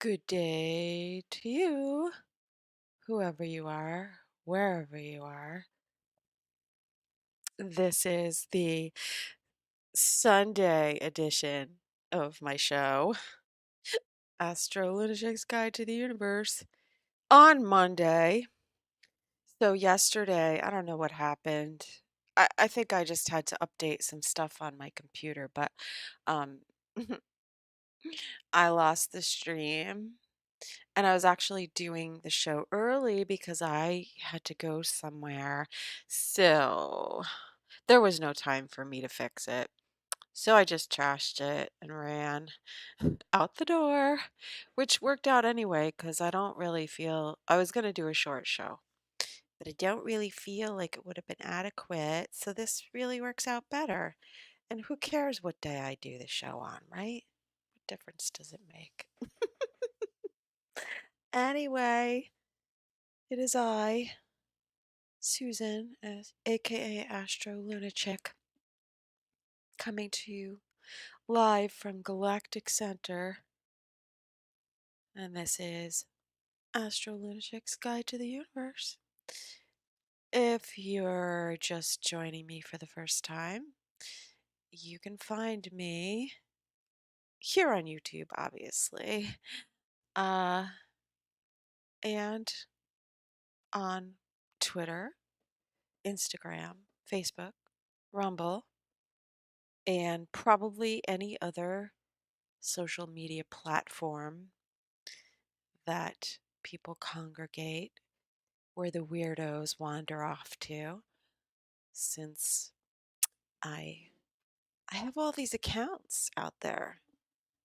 Good day to you, whoever you are, wherever you are. This is the Sunday edition of my show, Astrologic's Guide to the Universe, on Monday. So, yesterday, I don't know what happened. I think I just had to update some stuff on my computer, but um, I lost the stream. And I was actually doing the show early because I had to go somewhere. So there was no time for me to fix it. So I just trashed it and ran out the door, which worked out anyway because I don't really feel I was going to do a short show, but I don't really feel like it would have been adequate. So this really works out better. And who cares what day I do the show on, right? What difference does it make? Anyway, it is I, Susan, as aka Astro Lunatic, coming to you live from Galactic Center, and this is Astro Lunatic's Guide to the Universe. If you're just joining me for the first time, you can find me here on YouTube, obviously, uh, and on Twitter, Instagram, Facebook, Rumble, and probably any other social media platform that people congregate where the weirdos wander off to, since I I have all these accounts out there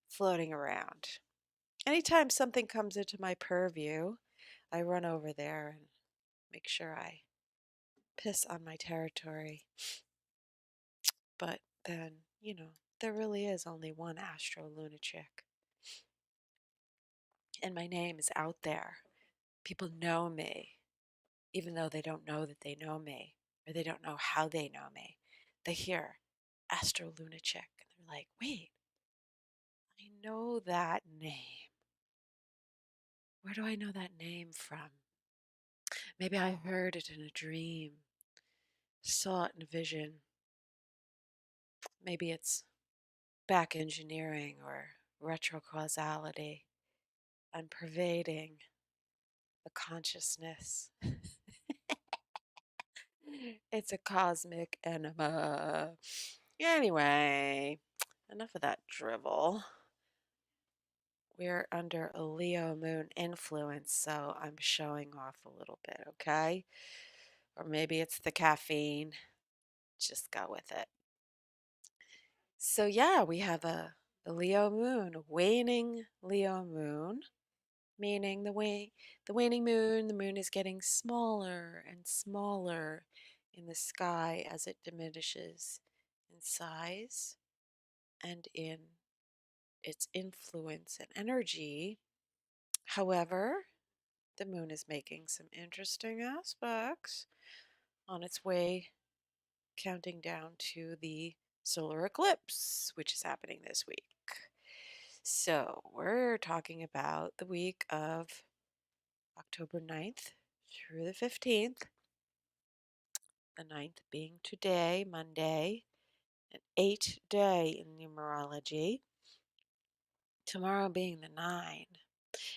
floating around. Anytime something comes into my purview, I run over there and make sure I piss on my territory. But then, there really is only one Astro Lunatic. And my name is out there. People know me, even though they don't know that they know me, or they don't know how they know me. They hear Astro Lunatic and they're like, wait, I know that name. Where do I know that name from? Maybe I heard it in a dream, saw it in a vision. Maybe it's back engineering or retrocausality. I'm pervading the consciousness. It's a cosmic enema. Anyway, enough of that drivel. We're under a Leo moon influence, so I'm showing off a little bit, okay? Or maybe it's the caffeine. Just go with it. So, yeah, we have a Leo moon, a waning Leo moon, meaning the waning moon, the moon is getting smaller and smaller in the sky as it diminishes in size and in its influence and energy. However, the moon is making some interesting aspects on its way, counting down to the solar eclipse, which is happening this week. So, we're talking about the week of October 9th through the 15th, the 9th being today, Monday, an 8-day in numerology, tomorrow being the 9.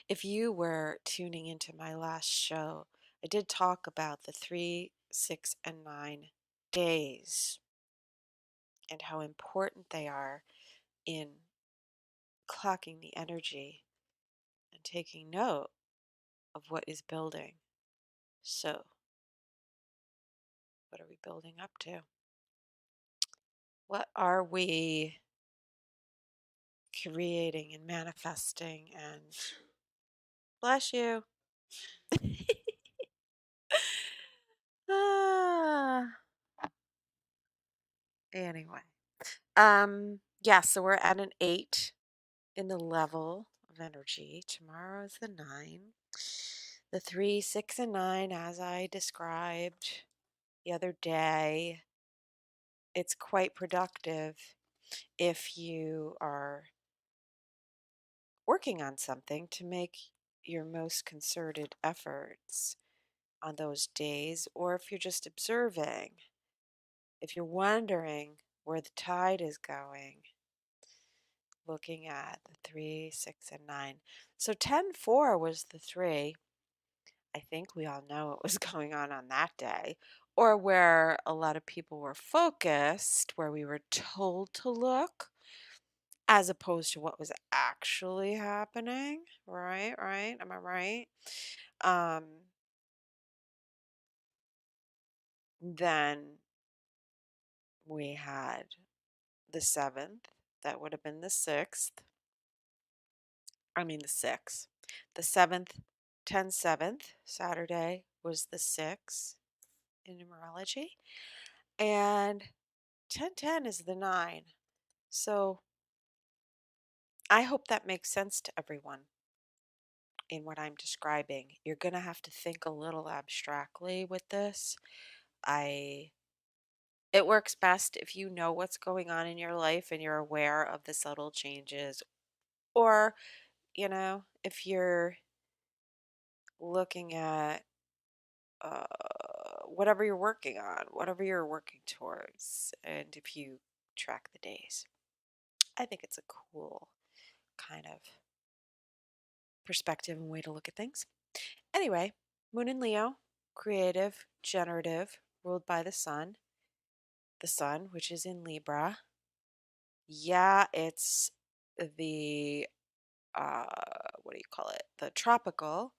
If you were tuning into my last show, I did talk about the 3, 6, and 9 days and how important they are in clocking the energy and taking note of what is building. So, what are we building up to? What are we creating and manifesting and bless you? ah, anyway. Yeah, so we're at an 8 in the level of energy. Tomorrow is the 9. The 3, 6, and 9, as I described the other day, it's quite productive if you are working on something to make your most concerted efforts on those days, or if you're just observing, if you're wondering where the tide is going, looking at the 3, 6, and 9. So 10-4 was the 3. I think we all know what was going on that day, or where a lot of people were focused, where we were told to look, as opposed to what was actually happening. Right, right. Am I right? Um, then we had the 7th. That would have been the 6th. I mean the 6th. The 7th, 10/7th, Saturday was the 6th in numerology. And 10/10 is the 9. So I hope that makes sense to everyone in what I'm describing. You're going to have to think a little abstractly with this. I It works best if you know what's going on in your life and you're aware of the subtle changes, or, if you're looking at uh, whatever you're working on, whatever you're working towards, and if you track the days. I think it's a cool kind of perspective and way to look at things. Anyway, Moon in Leo, creative, generative, ruled by the Sun. The Sun, which is in Libra. Yeah, it's the, what do you call it? The tropical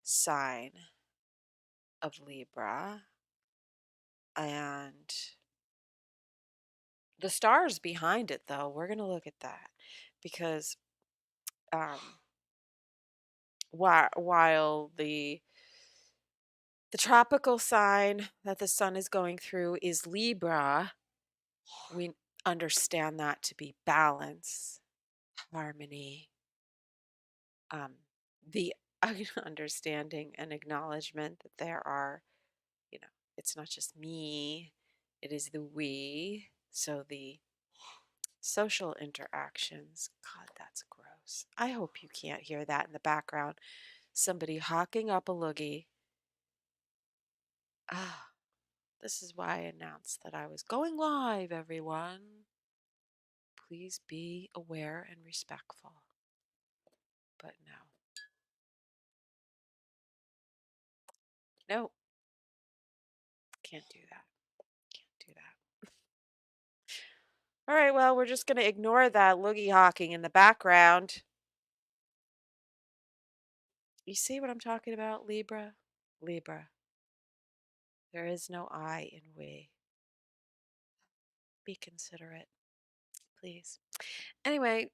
sign of Libra. And the stars behind it, though, we're going to look at that because um, while the tropical sign that the sun is going through is Libra, we understand that to be balance, harmony, um, the understanding and acknowledgement that there are, it's not just me, it is the we. So the social interactions, God, that's gross. I hope you can't hear that in the background. Somebody hawking up a loogie. Ah, this is why I announced that I was going live, everyone. Please be aware and respectful. But no. No, can't do that. Can't do that. All right, well, we're just going to ignore that loogie hawking in the background. You see what I'm talking about, Libra? Libra. There is no I in we. Be considerate, please. Anyway,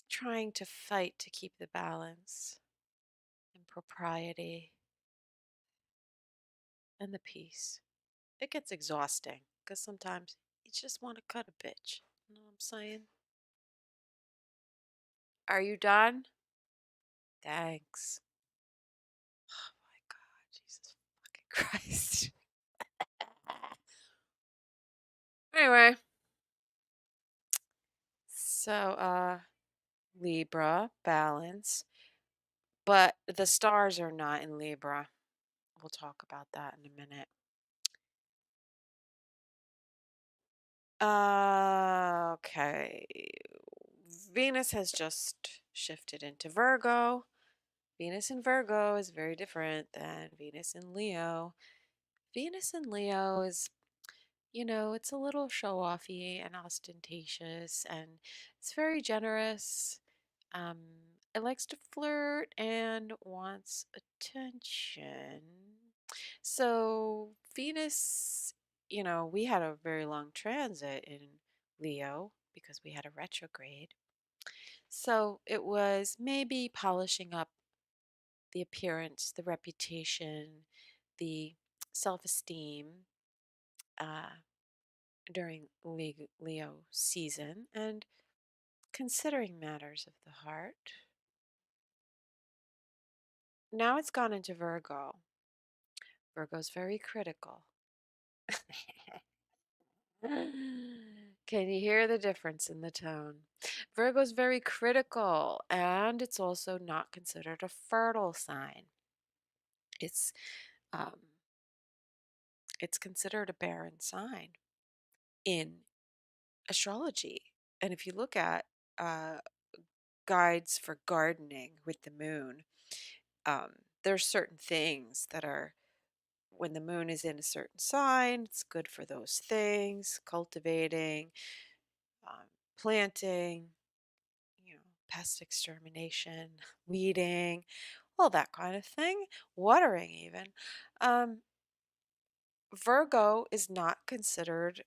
trying to fight to keep the balance and propriety and the peace. It gets exhausting because sometimes you just want to cut a bitch. You know what I'm saying? Are you done? Thanks. Oh my God, Jesus fucking Christ. Anyway, so Libra, balance, but the stars are not in Libra. We'll talk about that in a minute. Okay. Venus has just shifted into Virgo. Venus in Virgo is very different than Venus in Leo. Venus in Leo is, it's a little show offy and ostentatious, and it's very generous. Um, it likes to flirt and wants attention. So, Venus, we had a very long transit in Leo because we had a retrograde. So, it was maybe polishing up the appearance, the reputation, the self esteem uh, during Leo season, and considering matters of the heart. Now it's gone into Virgo. Virgo's very critical. Can you hear the difference in the tone? Virgo's very critical, and it's also not considered a fertile sign. It's um, it's considered a barren sign in astrology. And if you look at uh, guides for gardening with the moon, um, there's certain things that are when the moon is in a certain sign, it's good for those things, cultivating, um, planting, pest extermination, weeding, all that kind of thing, watering even. Um, Virgo is not considered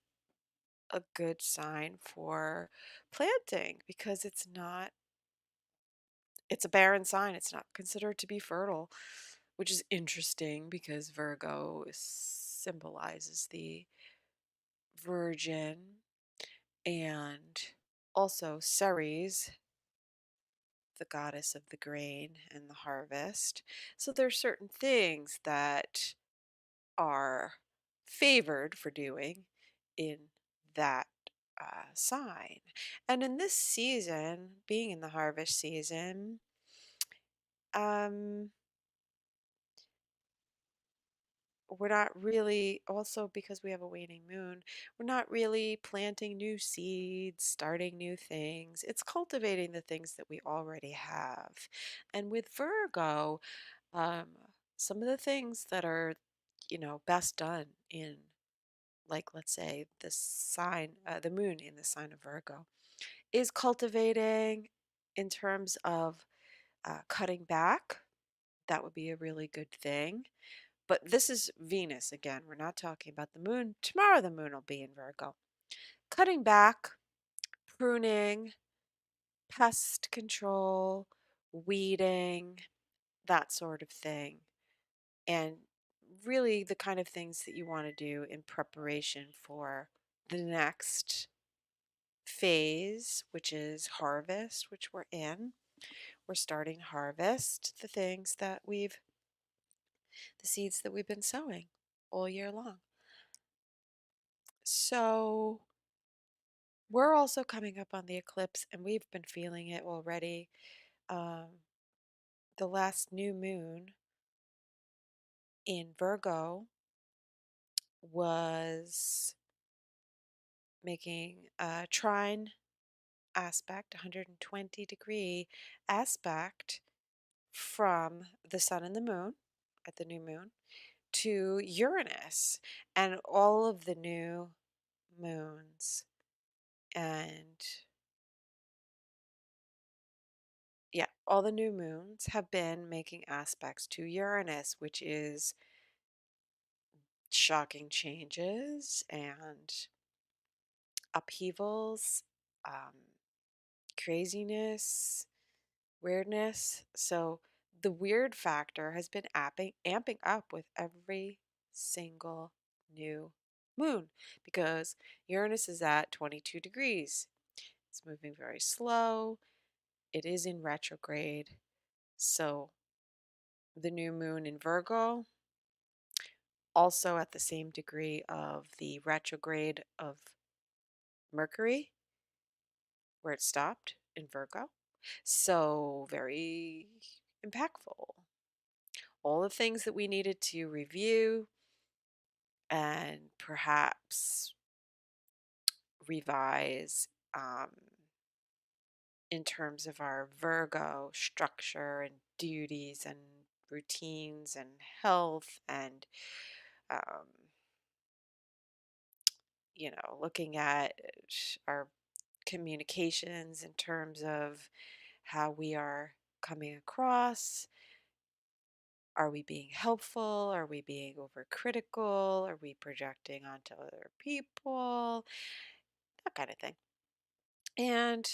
a good sign for planting because it's a barren sign. It's not considered to be fertile, which is interesting because Virgo symbolizes the virgin and also Ceres, the goddess of the grain and the harvest. So there's certain things that are favored for doing in that sign. And in this season, being in the harvest season, um, we're not really, also because we have a waning moon, we're not really planting new seeds, starting new things. It's cultivating the things that we already have. And with Virgo, um, some of the things that are, best done in, like, let's say, the moon in the sign of Virgo, is cultivating in terms of cutting back. That would be a really good thing. But this is Venus again. We're not talking about the moon. Tomorrow the moon will be in Virgo. Cutting back, pruning, pest control, weeding, that sort of thing. And really the kind of things that you want to do in preparation for the next phase, which is harvest, which we're in. We're starting harvest, the seeds that we've been sowing all year long. So we're also coming up on the eclipse, and we've been feeling it already. Um, the last new moon in Virgo was making a trine aspect, 120-degree aspect from the sun and the moon at the new moon to Uranus. And all of the new moons and yeah, all the new moons have been making aspects to Uranus, which is shocking changes and upheavals, craziness, weirdness. So the weird factor has been amping up with every single new moon because Uranus is at 22 degrees. It's moving very slow. It is in retrograde. So the new moon in Virgo, also at the same degree of the retrograde of Mercury, where it stopped in Virgo. So very impactful. All the things that we needed to review and perhaps revise in terms of our Virgo structure and duties and routines and health and um, looking at our communications in terms of how we are coming across. Are we being helpful? Are we being overcritical? Are we projecting onto other people? That kind of thing. And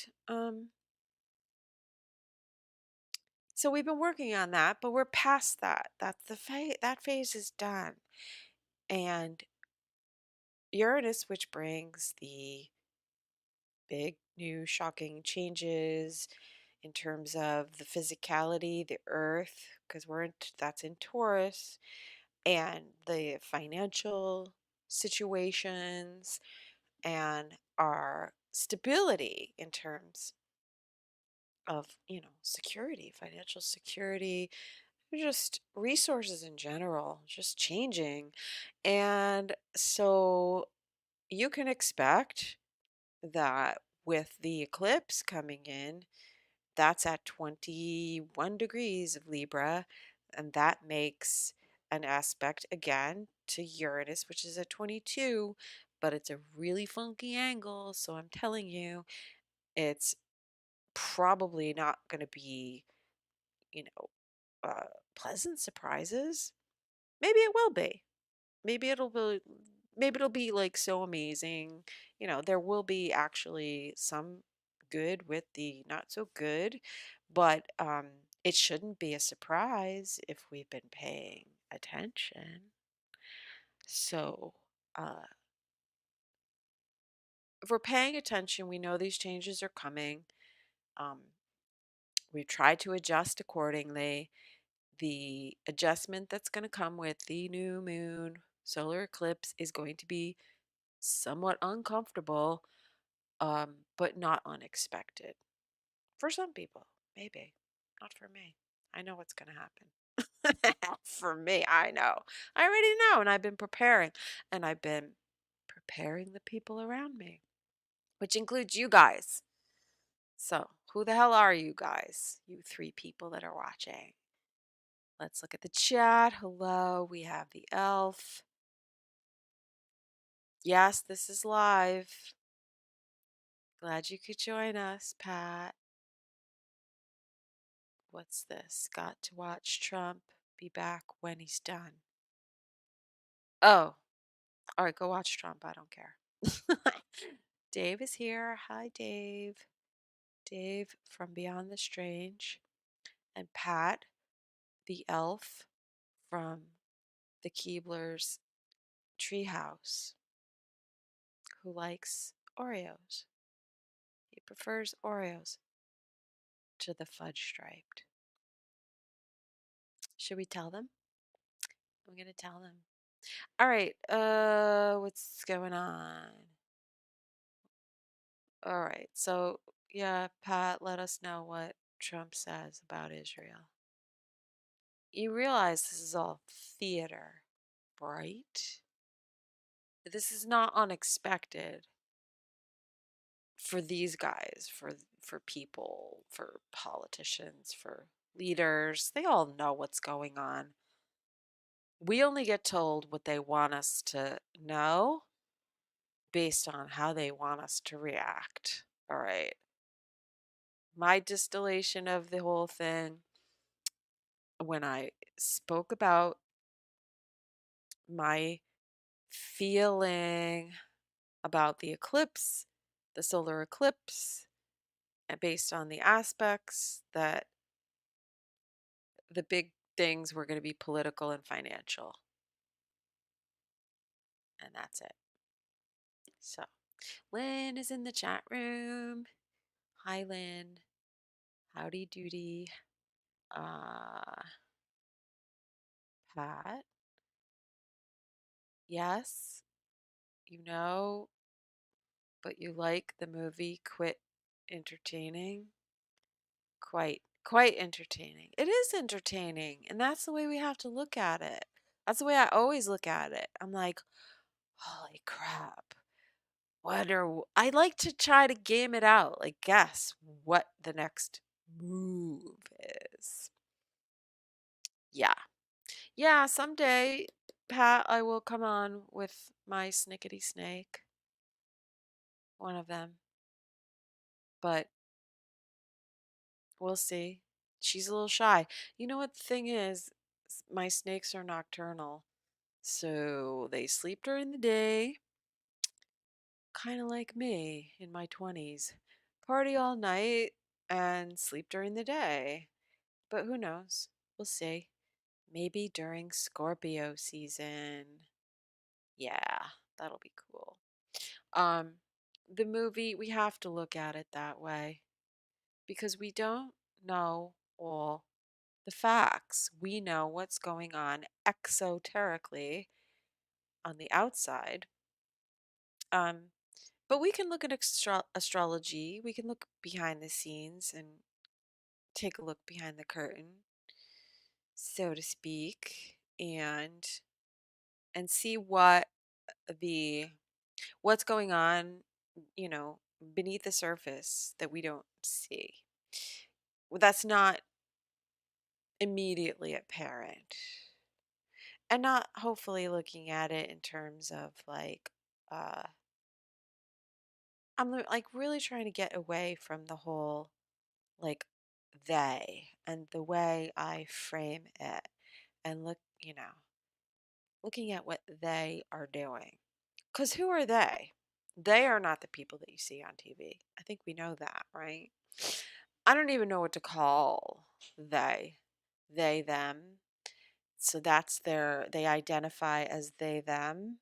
so we've been working on that, but we're past that. That's the phase. That phase is done. And Uranus, which brings the big new shocking changes in terms of the physicality, the earth, because that's in Taurus, and the financial situations and our stability in terms of, security, financial security, just resources in general, just changing. And so you can expect that with the eclipse coming in, that's at 21 degrees of Libra, and that makes an aspect again to Uranus, which is at 22, but it's a really funky angle. So I'm telling you, it's probably not going to be, you know, pleasant surprises. Maybe it will be. Maybe it'll be. Maybe it'll be like so amazing. There will be actually some good with the not so good, but it shouldn't be a surprise if we've been paying attention. So, uh, if we're paying attention, we know these changes are coming. Um, we've tried to adjust accordingly. The adjustment that's going to come with the new moon solar eclipse is going to be somewhat uncomfortable, but not unexpected. For some people, maybe. Not for me. I know what's going to happen. For me, I know. I already know, and I've been preparing. And I've been preparing the people around me, which includes you guys. So, who the hell are you guys? You three people that are watching. Let's look at the chat. Hello, we have the elf. Yes, this is live. Glad you could join us, Pat. What's this? Got to watch Trump be back when he's done. Oh, all right, go watch Trump. I don't care. Dave is here. Hi, Dave. Dave from Beyond the Strange. And Pat, the elf from the Keebler's treehouse, who likes Oreos. He prefers Oreos to the fudge striped. Should we tell them? I'm going to tell them. All right, what's going on? All right, so yeah, Pat, let us know what Trump says about Israel. You realize this is all theater, right? This is not unexpected for these guys, for people, for politicians, for leaders. They all know what's going on. We only get told what they want us to know based on how they want us to react. All right. My distillation of the whole thing, when I spoke about my feeling about the eclipse, the solar eclipse, and based on the aspects that the big things were going to be political and financial. And that's it. So, Lynn is in the chat room. Hi, Lynn. Howdy doody. Uh, Pat. Yes, you know, but you like the movie Quit Entertaining? Quite entertaining. It is entertaining, and that's the way we have to look at it. That's the way I always look at it. I'm like, holy crap. I like to try to game it out, like guess what the next move is. Yeah. Yeah, someday, Pat, I will come on with my snickety snake. One of them. But we'll see. She's a little shy. You know what the thing is? My snakes are nocturnal. So they sleep during the day, kind of like me in my 20s. Party all night and sleep during the day. But who knows? We'll see. Maybe during Scorpio season. Yeah, that'll be cool. Um, the movie, we have to look at it that way because we don't know all the facts. We know what's going on exoterically on the outside. Um, But we can look at astrology. We can look behind the scenes and take a look behind the curtain, so to speak, and see the what's going on, you know, beneath the surface that we don't see. Well, that's not immediately apparent. And not hopefully looking at it in terms of like uh like really trying to get away from the whole like they and the way I frame it and looking at what they are doing. Because who are they? They are not the people that you see on TV. I think we know that, right? I don't even know what to call they. They, them. So they identify as they, them.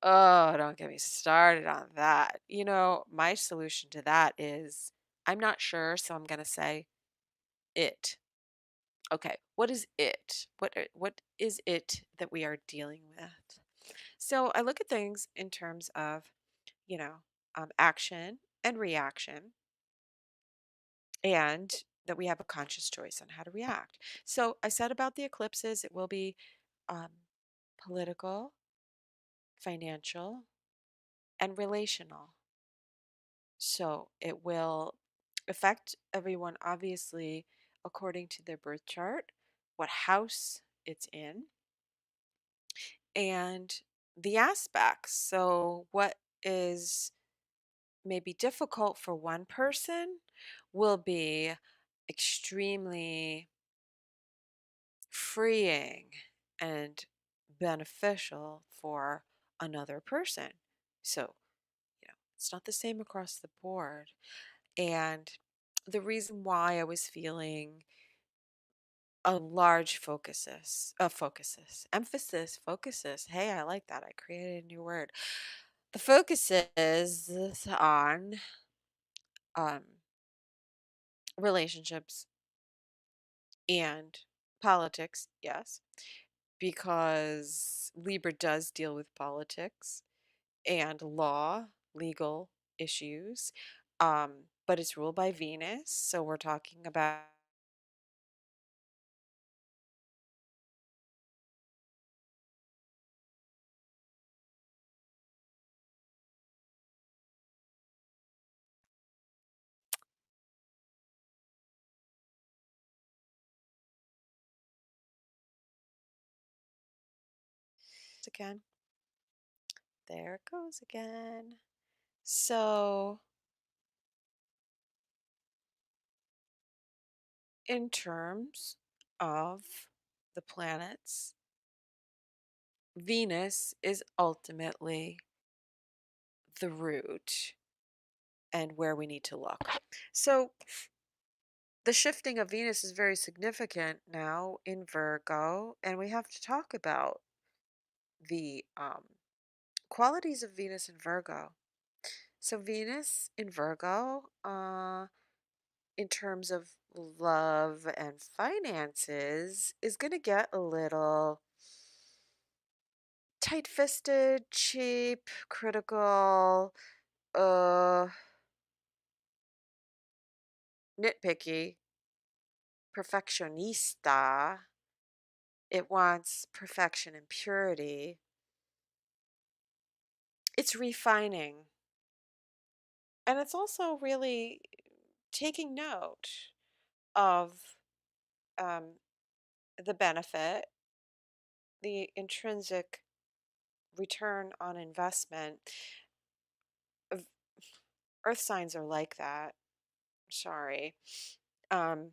Oh, don't get me started on that. My solution to that is I'm not sure, so I'm going to say it. Okay, what is it? What is it that we are dealing with? So I look at things in terms of, you know, action and reaction, and that we have a conscious choice on how to react. So I said about the eclipses, it will be um, political, financial, and relational. So it will affect everyone, obviously, according to their birth chart, what house it's in, and the aspects. So, what is maybe difficult for one person will be extremely freeing and beneficial for another person. So, it's not the same across the board. And the reason why I was feeling a large focuses. Hey, I like that. I created a new word. The focus is on um, relationships and politics, yes, because Libra does deal with politics and law, legal issues, but it's ruled by Venus. So we're talking about again. There it goes again. So, in terms of the planets, Venus is ultimately the root and where we need to look. So, the shifting of Venus is very significant now in Virgo, and we have to talk about the qualities of Venus in Virgo. So, Venus in Virgo, in terms of love and finances, is going to get a little tight fisted, cheap, critical, uh, nitpicky, perfectionista. It wants perfection and purity. It's refining. And it's also really taking note of um, the benefit, the intrinsic return on investment. Of- Earth signs are like that. Sorry. Um,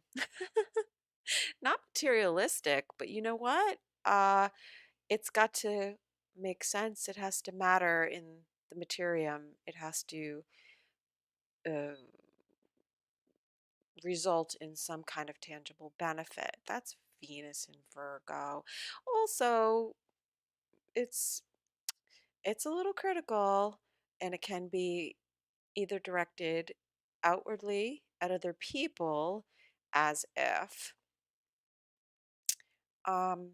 not materialistic, but you know what? It's got to make sense. It has to matter in the materium. It has to uh, result in some kind of tangible benefit. That's Venus in Virgo. Also, it's it's a little critical, and it can be either directed outwardly at other people, as if um,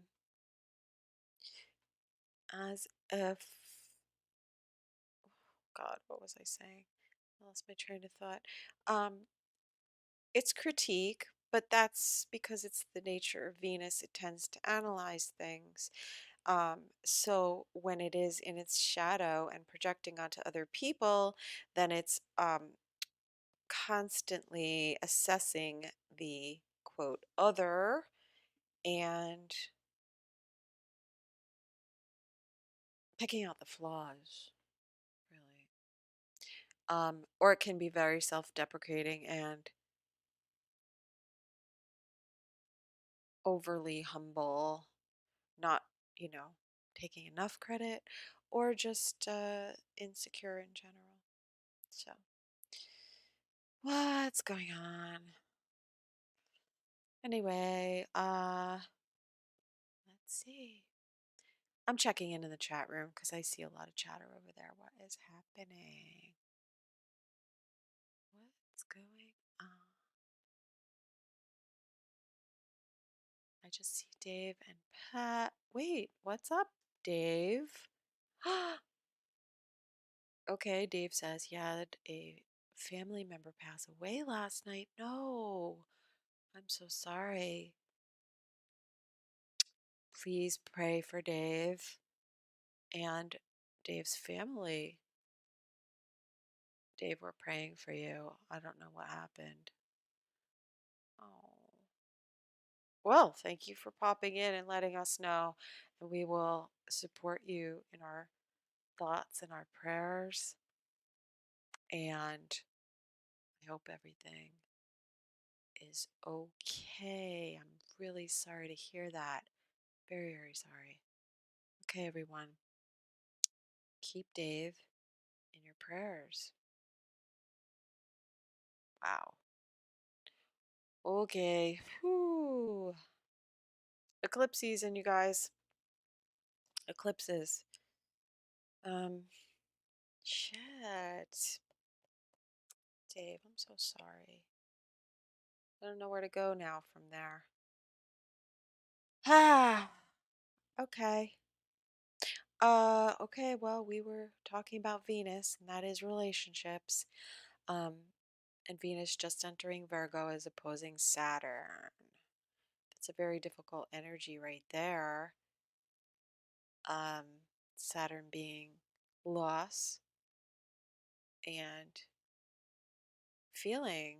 as if, God, what was I saying? I lost my train of thought. Um, it's critique, but that's because it's the nature of Venus. It tends to analyze things. So when it is in its shadow and projecting onto other people, then it's constantly assessing the quote other and picking out the flaws, really. Or it can be very self-deprecating and overly humble, not, you know, taking enough credit, or just insecure in general. So, what's going on? Anyway, let's see. I'm checking in the chat room because I see a lot of chatter over there. What is happening? What's going on? I just see Dave and Pat. Wait, what's up, Dave? Okay, Dave says he had a family member pass away last night. No, I'm so sorry. Please pray for Dave and Dave's family. Dave, we're praying for you. I don't know what happened. Oh. Well, thank you for popping in and letting us know. And we will support you in our thoughts and our prayers. And I hope everything is okay. I'm really sorry to hear that. Very, very sorry. Okay, everyone. Keep Dave in your prayers. Wow. Okay. Whew. Eclipse season, you guys. Eclipses. Um, shit. Dave, I'm so sorry. I don't know where to go now from there. Ah, okay. Okay, well, we were talking about Venus, and that is relationships. Um, and Venus just entering Virgo is opposing Saturn. That's a very difficult energy right there. Um, Saturn being loss and feeling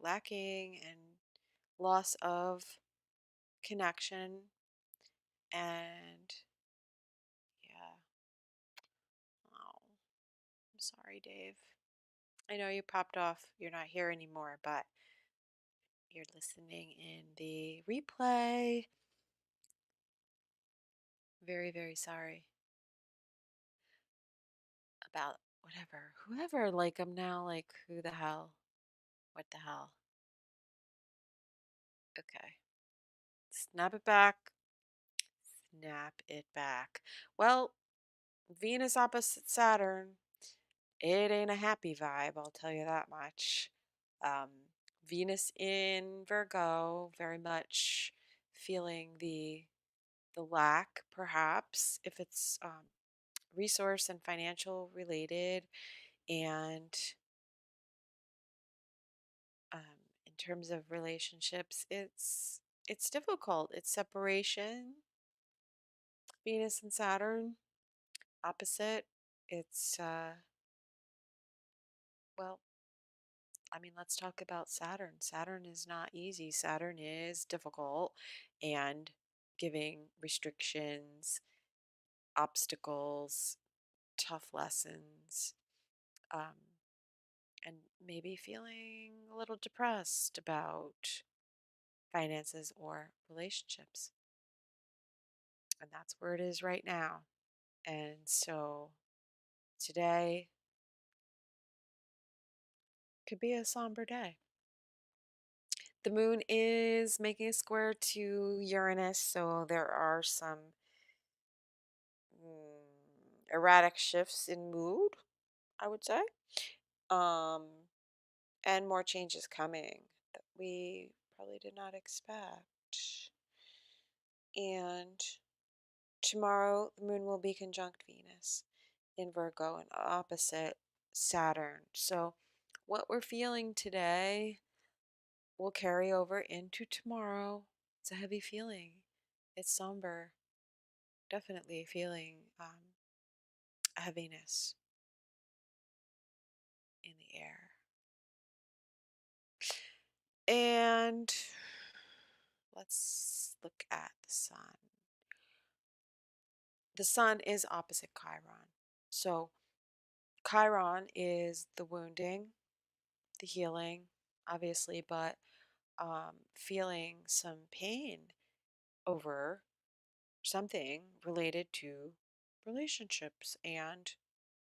lacking and loss of connection and yeah. Oh, I'm sorry, Dave. I know you popped off. You're not here anymore, but you're listening in the replay. Very, very sorry about whatever. Whoever, like, I'm now like, who the hell? What the hell? Okay. Snap it back. Snap it back. Well, Venus opposite Saturn. It ain't a happy vibe, I'll tell you that much. Um, Venus in Virgo, very much feeling the lack, perhaps, if it's resource and financial related, and in terms of relationships, it's difficult. It's separation. Venus and Saturn opposite. It's well, I mean, let's talk about Saturn. Saturn is not easy. Saturn is difficult and giving restrictions, obstacles, tough lessons, um, and maybe feeling a little depressed about finances or relationships. And that's where it is right now. And so today could be a somber day. The moon is making a square to Uranus, so there are some erratic shifts in mood, I would say. Um, and more changes coming that we probably did not expect. And Tomorrow, the moon will be conjunct Venus in Virgo and opposite Saturn. So, what we're feeling today will carry over into tomorrow. It's a heavy feeling, it's somber, definitely feeling heaviness in the air. And let's look at the sun. The sun is opposite Chiron. So, Chiron is the wounding, the healing, obviously, but feeling some pain over something related to relationships and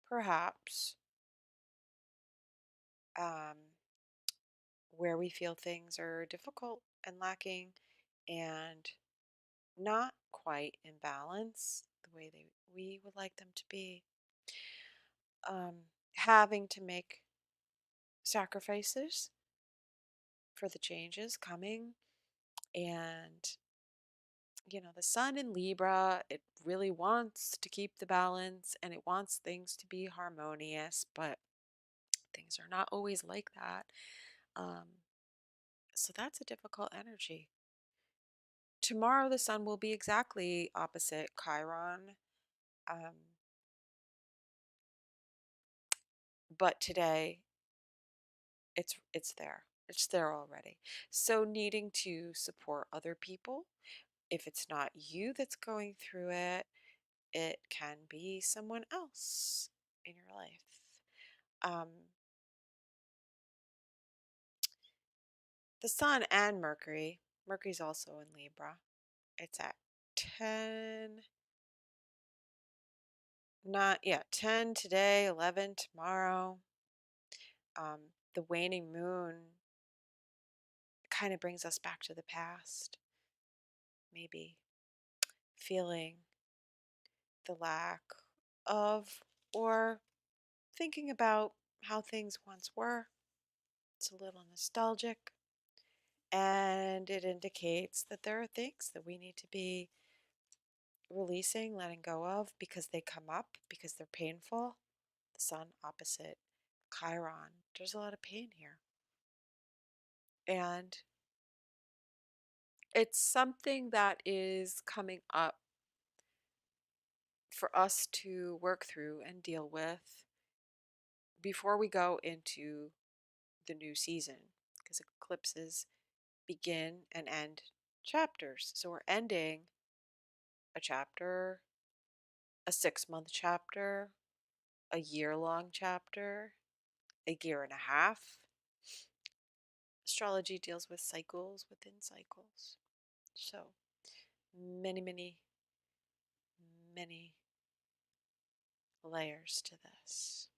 perhaps um, where we feel things are difficult and lacking and not quite in balance the way we would like them to be. Having to make sacrifices for the changes coming. And, the sun in Libra, it really wants to keep the balance and it wants things to be harmonious, but things are not always like that. Um, so that's a difficult energy. Tomorrow, the sun will be exactly opposite Chiron. Um, but today, it's there. It's there already. So needing to support other people. If it's not you that's going through it, it can be someone else in your life. Um, the sun and Mercury. Mercury's also in Libra. It's at 10, not yeah, 10 today, 11 tomorrow. The waning moon kind of brings us back to the past. Maybe feeling the lack of or thinking about how things once were. It's a little nostalgic, and it indicates that there are things that we need to be releasing, letting go of because they come up, because they're painful. The sun opposite Chiron. There's a lot of pain here. And it's something that is coming up for us to work through and deal with before we go into the new season, because eclipses begin and end chapters. So we're ending a chapter, a 6-month chapter, a year-long chapter, a year and a half. Astrology deals with cycles within cycles. So many, many, many layers to this.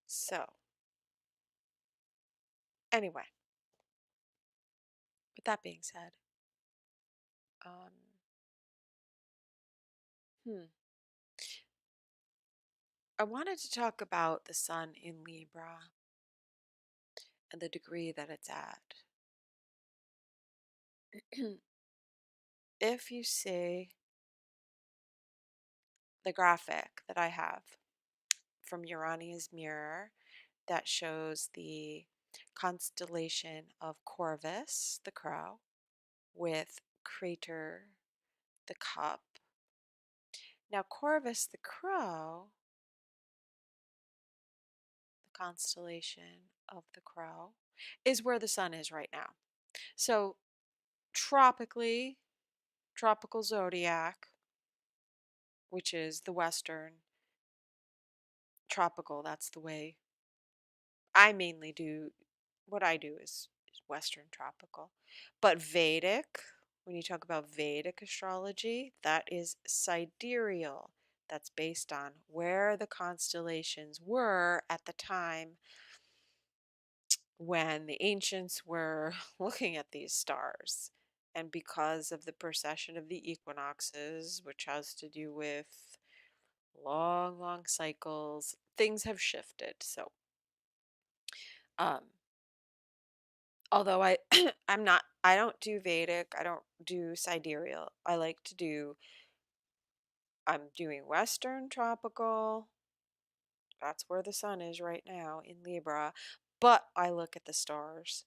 So, anyway, with that being said, um, hmm, I wanted to talk about the sun in Libra and the degree that it's at. If you see the graphic that I have from Urania's mirror that shows the constellation of Corvus, the crow, with Crater, the cup. Now, Corvus, the crow, the constellation of the crow, is where the sun is right now. So, tropically, tropical zodiac, which is the Western tropical, that's the way I mainly do. What I do is Western tropical. But Vedic, when you talk about Vedic astrology, that is sidereal. That's based on where the constellations were at the time when the ancients were looking at these stars. And because of the precession of the equinoxes, which has to do with long, long cycles, things have shifted. So, um, Although I I don't do Vedic, I don't do sidereal. I like to do I'm doing Western tropical. That's where the sun is right now in Libra. But I look at the stars.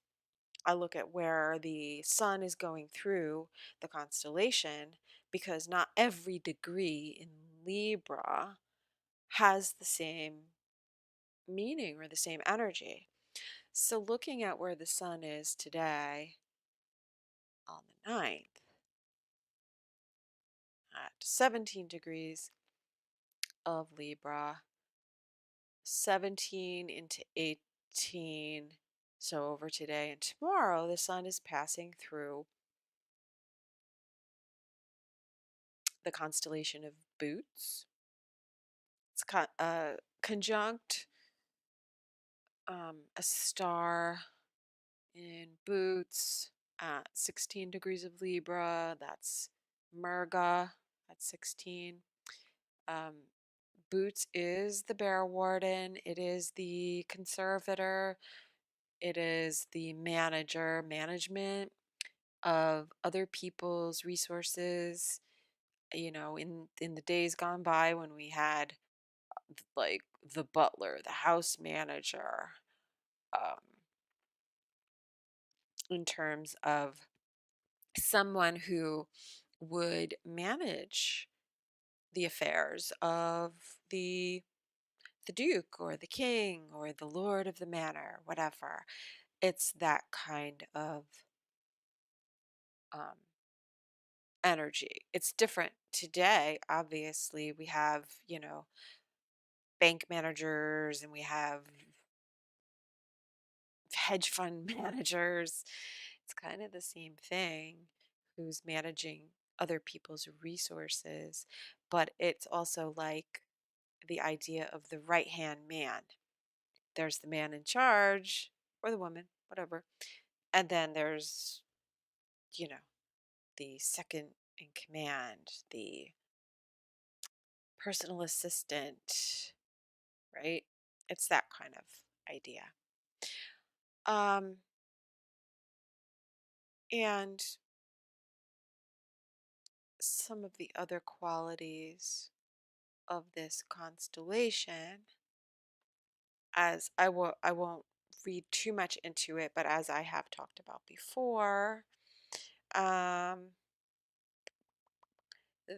I look at where the sun is going through the constellation because not every degree in Libra has the same meaning or the same energy. So looking at where the sun is today on the 9th at 17 degrees of Libra, 17 into 18. So over today and tomorrow, the sun is passing through the constellation of Boots. It's conjunct a star in Boots at 16 degrees of Libra. That's Merga at 16. Um, Boots is the bear warden, it is the conservator, it is the manager, management of other people's resources. You know, in the days gone by when we had like the butler, the house manager, um, in terms of someone who would manage the affairs of the the duke or the king or the lord of the manor, whatever. It's that kind of um, energy. It's different today. Obviously, we have, you know, bank managers and we have hedge fund managers. It's kind of the same thing who's managing other people's resources, but it's also like the idea of the right hand man. There's the man in charge or the woman, whatever. And then there's, you know, the second in command, the personal assistant, right? It's that kind of idea. Um, and some of the other qualities of this constellation, as I won't read too much into it, but as I have talked about before, um,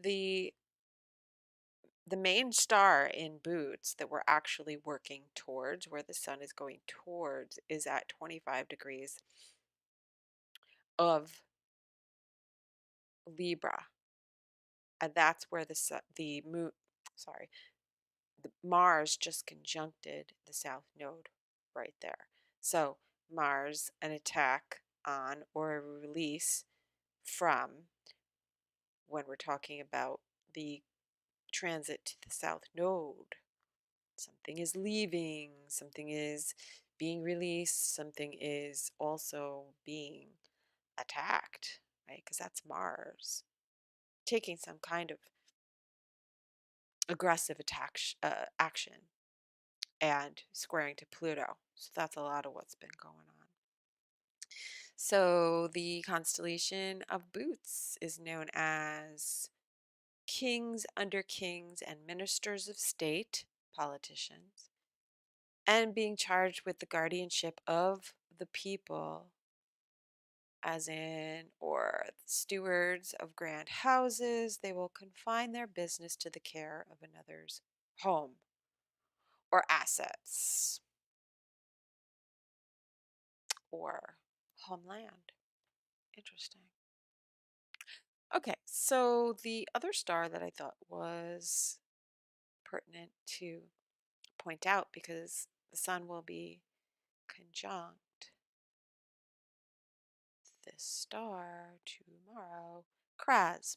the the main star in Boots that we're actually working towards, where the sun is going towards, is at 25 degrees of Libra, and that's where the moon, sorry, the Mars just conjuncted the south node right there. So Mars, an attack on or a release from, when we're talking about the transit to the south node. Something is leaving, something is being released, something is also being attacked, right? Because that's Mars taking some kind of aggressive action and squaring to Pluto. So that's a lot of what's been going on. So the constellation of Boots is known as kings under kings and ministers of state, politicians, and being charged with the guardianship of the people, as in, or stewards of grand houses. They will confine their business to the care of another's home or assets or homeland. Interesting. Okay, so the other star that I thought was pertinent to point out, because the sun will be conjunct this star tomorrow, Kraz.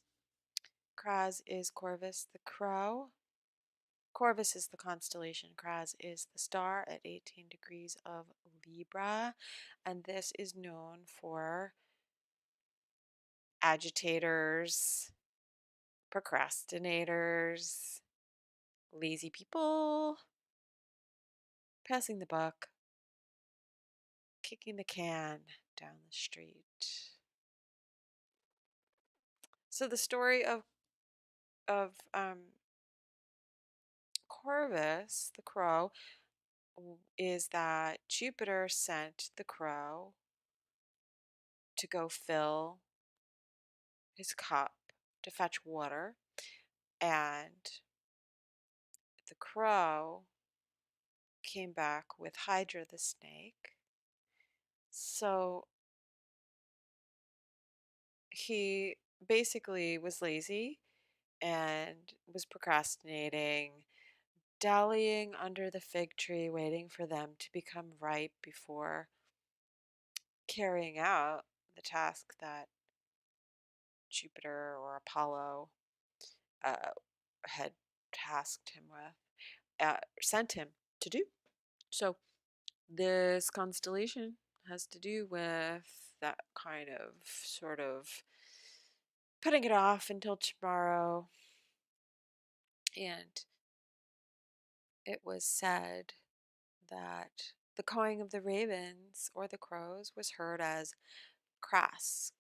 Kraz is Corvus the crow. Corvus is the constellation. Kraz is the star at 18 degrees of Libra. And this is known for agitators, procrastinators, lazy people, passing the buck, kicking the can. down the street. So the story of Corvus, the crow, is that Jupiter sent the crow to go fill his cup to fetch water, and the crow came back with Hydra the snake. So he basically was lazy and was procrastinating, dallying under the fig tree, waiting for them to become ripe before carrying out the task that Jupiter or Apollo uh, had tasked him with, sent him to do. So this constellation has to do with that kind of sort of putting it off until tomorrow. And it was said that the cawing of the ravens or the crows was heard as crass,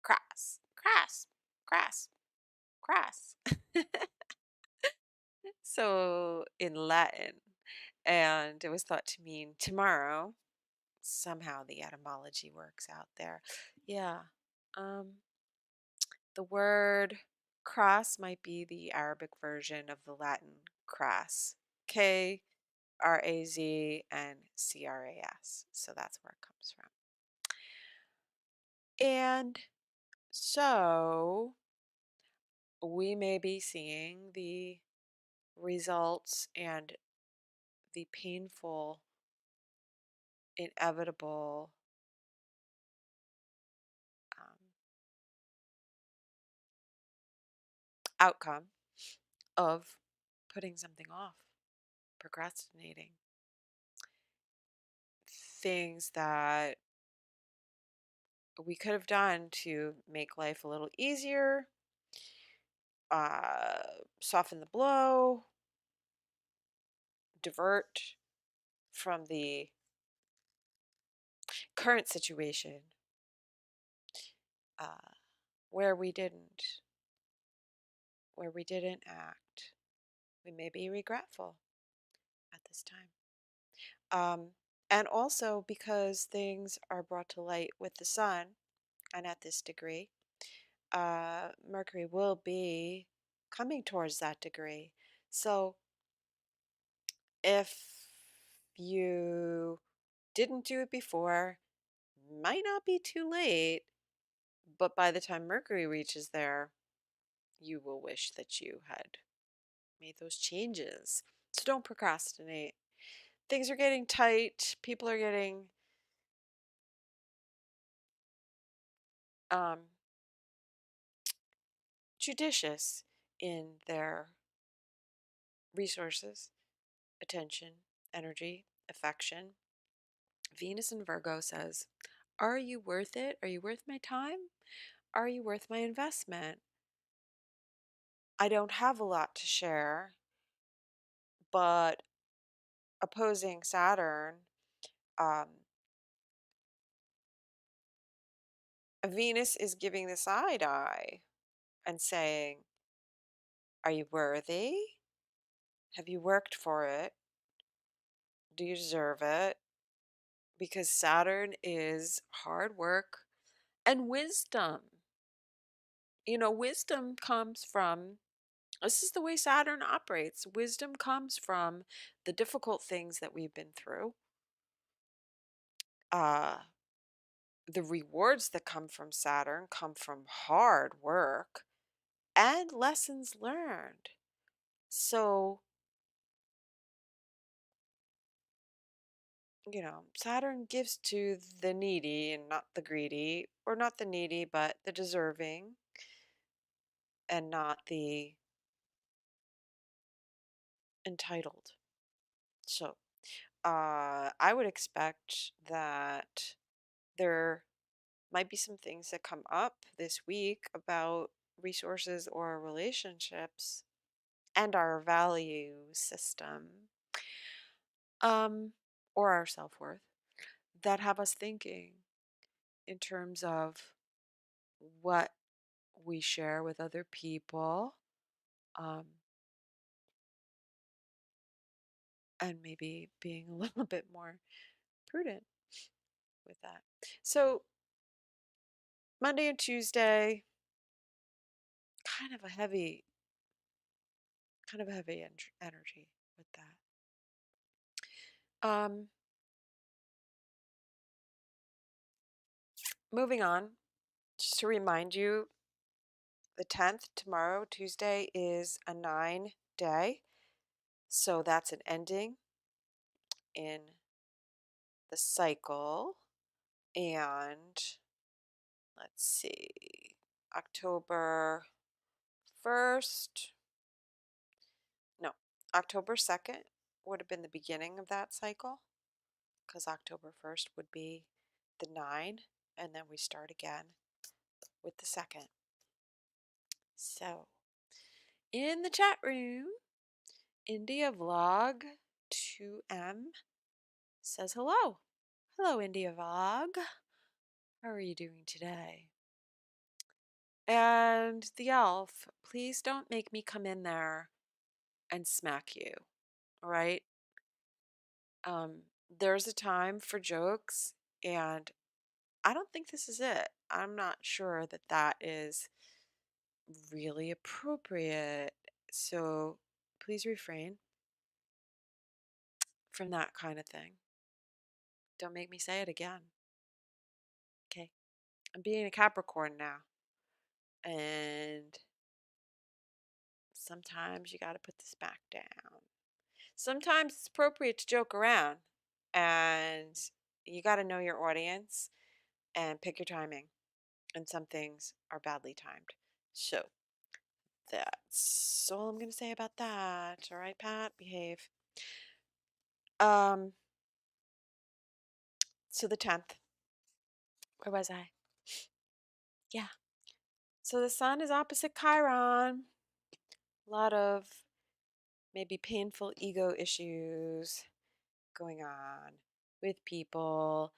crass, crass, crass, crass. So in Latin. And it was thought to mean tomorrow. Somehow the etymology works out there. Yeah. Um, the word crass might be the Arabic version of the Latin crass. Kraz and Cras. So that's where it comes from. And so we may be seeing the results and the painful, inevitable um, outcome of putting something off, procrastinating, things that we could have done to make life a little easier, uh, soften the blow, divert from the current situation uh, where we didn't, where we didn't act. We may be regretful at this time. And also because things are brought to light with the sun, and at this degree, Mercury will be coming towards that degree. So if you didn't do it before, might not be too late, but by the time Mercury reaches there, you will wish that you had made those changes. So don't procrastinate. Things are getting tight. People are getting um, judicious in their resources, attention, energy, affection. Venus in Virgo says, are you worth it? Are you worth my time? Are you worth my investment? I don't have a lot to share, but opposing Saturn, um, Venus is giving the side eye and saying, are you worthy? Have you worked for it? Do you deserve it? Because Saturn is hard work and wisdom. You know, wisdom comes from, this is the way Saturn operates. Wisdom comes from the difficult things that we've been through, uh, the rewards that come from Saturn come from hard work and lessons learned. So, you know, Saturn gives to the needy and not the greedy, or not the needy, but the deserving, and not the entitled. So, I would expect that there might be some things that come up this week about resources or relationships and our value system, um, or our self worth, that have us thinking, in terms of what we share with other people, um, and maybe being a little bit more prudent with that. So, Monday and Tuesday, kind of a heavy, energy with that. Moving on, just to remind you, the 10th, tomorrow, Tuesday, is a 9 day. So that's an ending in the cycle. And let's see, October 1st, no, October 2nd would have been the beginning of that cycle because October 1st would be the 9, and then we start again with the 2nd. So, in the chat room, India Vlog 2M says hello. Hello, India Vlog. How are you doing today? And the elf, please don't make me come in there and smack you. All right? Um, there's a time for jokes, and I don't think this is it. I'm not sure that that is really appropriate. So please refrain from that kind of thing. Don't make me say it again. Okay. I'm being a Capricorn now. And sometimes you got to put the smack down. Sometimes it's appropriate to joke around, and you got to know your audience and pick your timing. And some things are badly timed. So that's all I'm going to say about that. All right, Pat, behave. Um, so the 10th, where was I? Yeah. So the sun is opposite Chiron. A lot of maybe painful ego issues going on with people.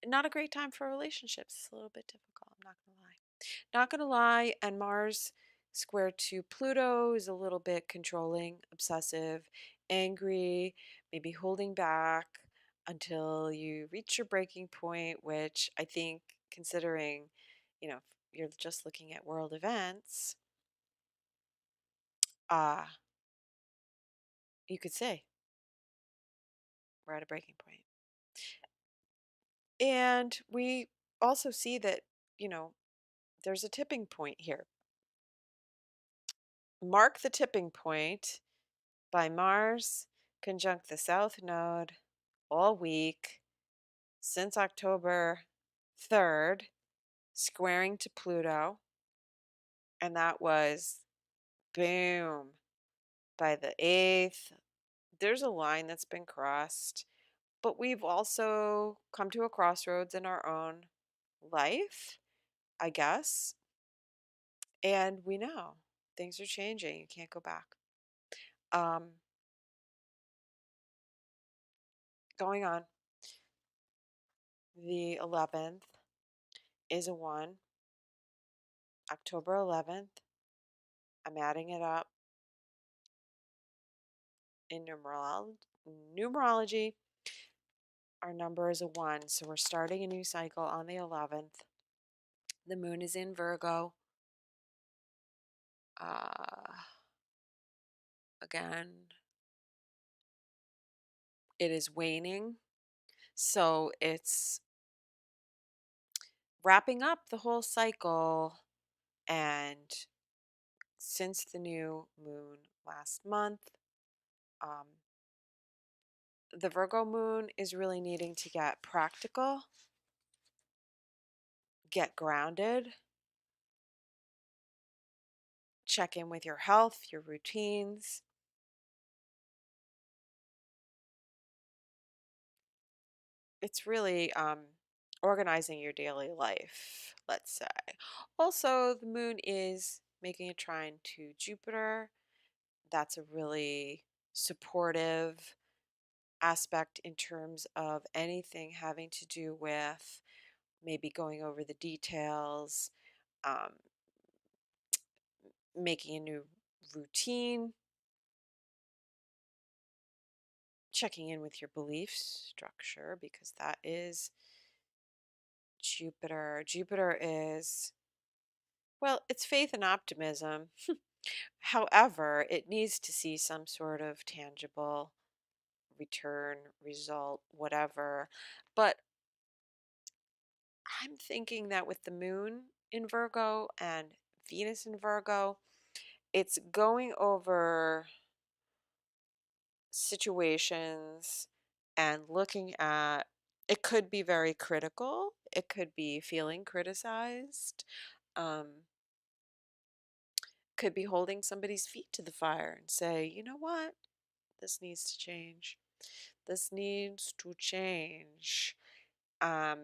Not a great time for relationships. It's a little bit difficult. I'm not going to lie. Not going to lie. And Mars square to Pluto is a little bit controlling, obsessive, angry, maybe holding back until you reach your breaking point, which I think, considering, if you're just looking at world events, uh, you could say we're at a breaking point. And we also see that, there's a tipping point here. Mark the tipping point by Mars conjunct the South Node all week since October 3rd, squaring to Pluto. And that was boom by the 8th. There's a line that's been crossed, but we've also come to a crossroads in our own life, I guess. And we know things are changing. You can't go back. Going on. The 11th is a 1. October 11th. I'm adding it up in numerology. Our number is a 1. So we're starting a new cycle on the 11th. The moon is in Virgo. Again, it is waning. So it's wrapping up the whole cycle. And since the new moon last month, the Virgo moon is really needing to get practical, get grounded, check in with your health, your routines. It's really organizing your daily life, let's say. Also, the moon is making a trine to Jupiter. That's a really supportive aspect in terms of anything having to do with maybe going over the details, um, making a new routine, checking in with your belief structure, because that is Jupiter. Jupiter is, well, it's faith and optimism. However, it needs to see some sort of tangible return, result, whatever. But I'm thinking that with the moon in Virgo and Venus in Virgo, it's going over situations and looking at, it could be very critical, it could be feeling criticized, um, could be holding somebody's feet to the fire and say, you know what, this needs to change. This needs to change. Um,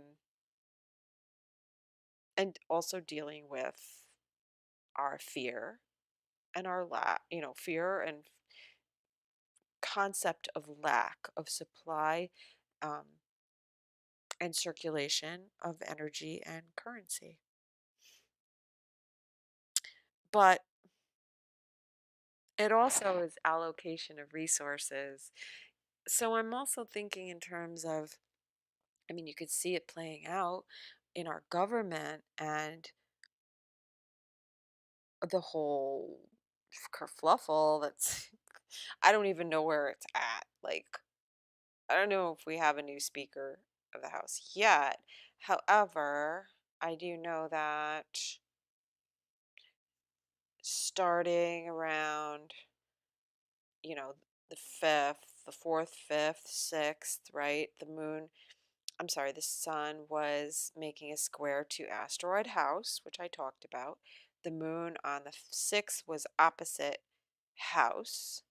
and also dealing with our fear and our lack, fear and concept of lack of supply, um, and circulation of energy and currency. But it also is allocation of resources. So I'm also thinking in terms of, I mean, you could see it playing out in our government and the whole kerfluffle that's, I don't even know where it's at. Like, I don't know if we have a new Speaker of the House yet. However, I do know that starting around, you know, the 5th, the 4th, 5th, 6th, right? The sun was making a square to asteroid house, which I talked about. The moon on the 6th was opposite house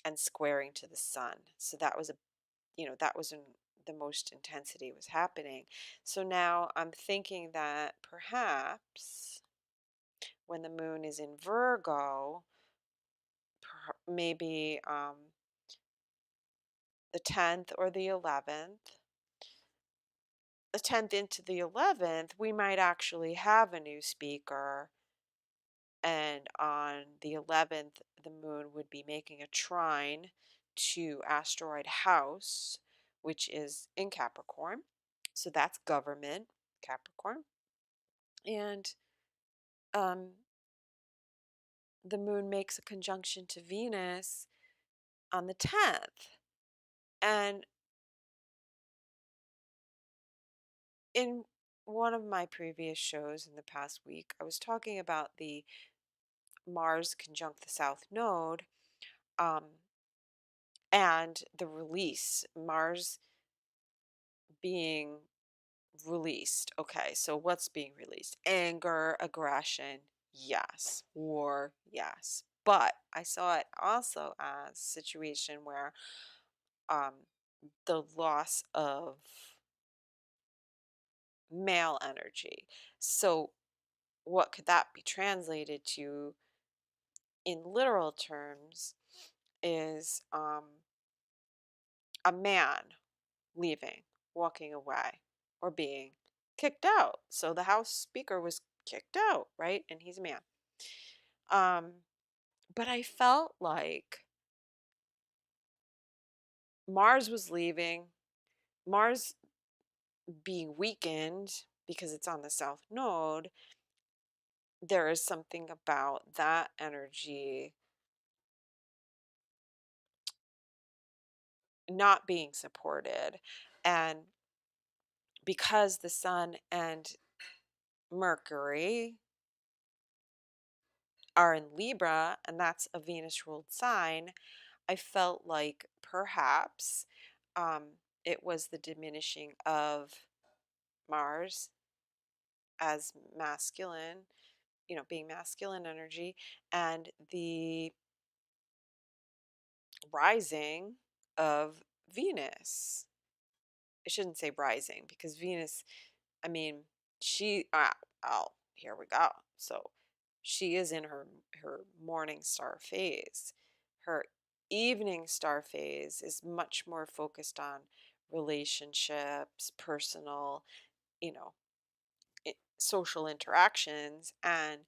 and squaring to the sun. So that was that was when the most intensity was happening. So now I'm thinking that perhaps when the moon is in Virgo, maybe the 10th or the 10th into the 11th, we might actually have a new speaker. And on the 11th, the moon would be making a trine to asteroid house, which is in Capricorn. So that's government, Capricorn. And um, the moon makes a conjunction to Venus on the 10th. And in one of my previous shows in the past week, I was talking about the Mars conjunct the South Node, um, and the release, Mars being released. Okay, so what's being released? Anger, aggression, yes. War, yes. But I saw it also as a situation where um, the loss of male energy. So, what could that be translated to in literal terms is a man leaving, walking away, or being kicked out. So the House Speaker was kicked out, right? And he's a man. Um, but I felt like Mars was leaving, Mars being weakened because it's on the South Node. There is something about that energy not being supported. And because the Sun and Mercury are in Libra, and that's a Venus ruled sign, I felt like perhaps um, it was the diminishing of Mars as masculine, being masculine energy, and the rising of Venus. I shouldn't say rising because Venus, I mean, here we go. So she is in her morning star phase, her evening star phase is much more focused on relationships, personal, you know, social interactions, and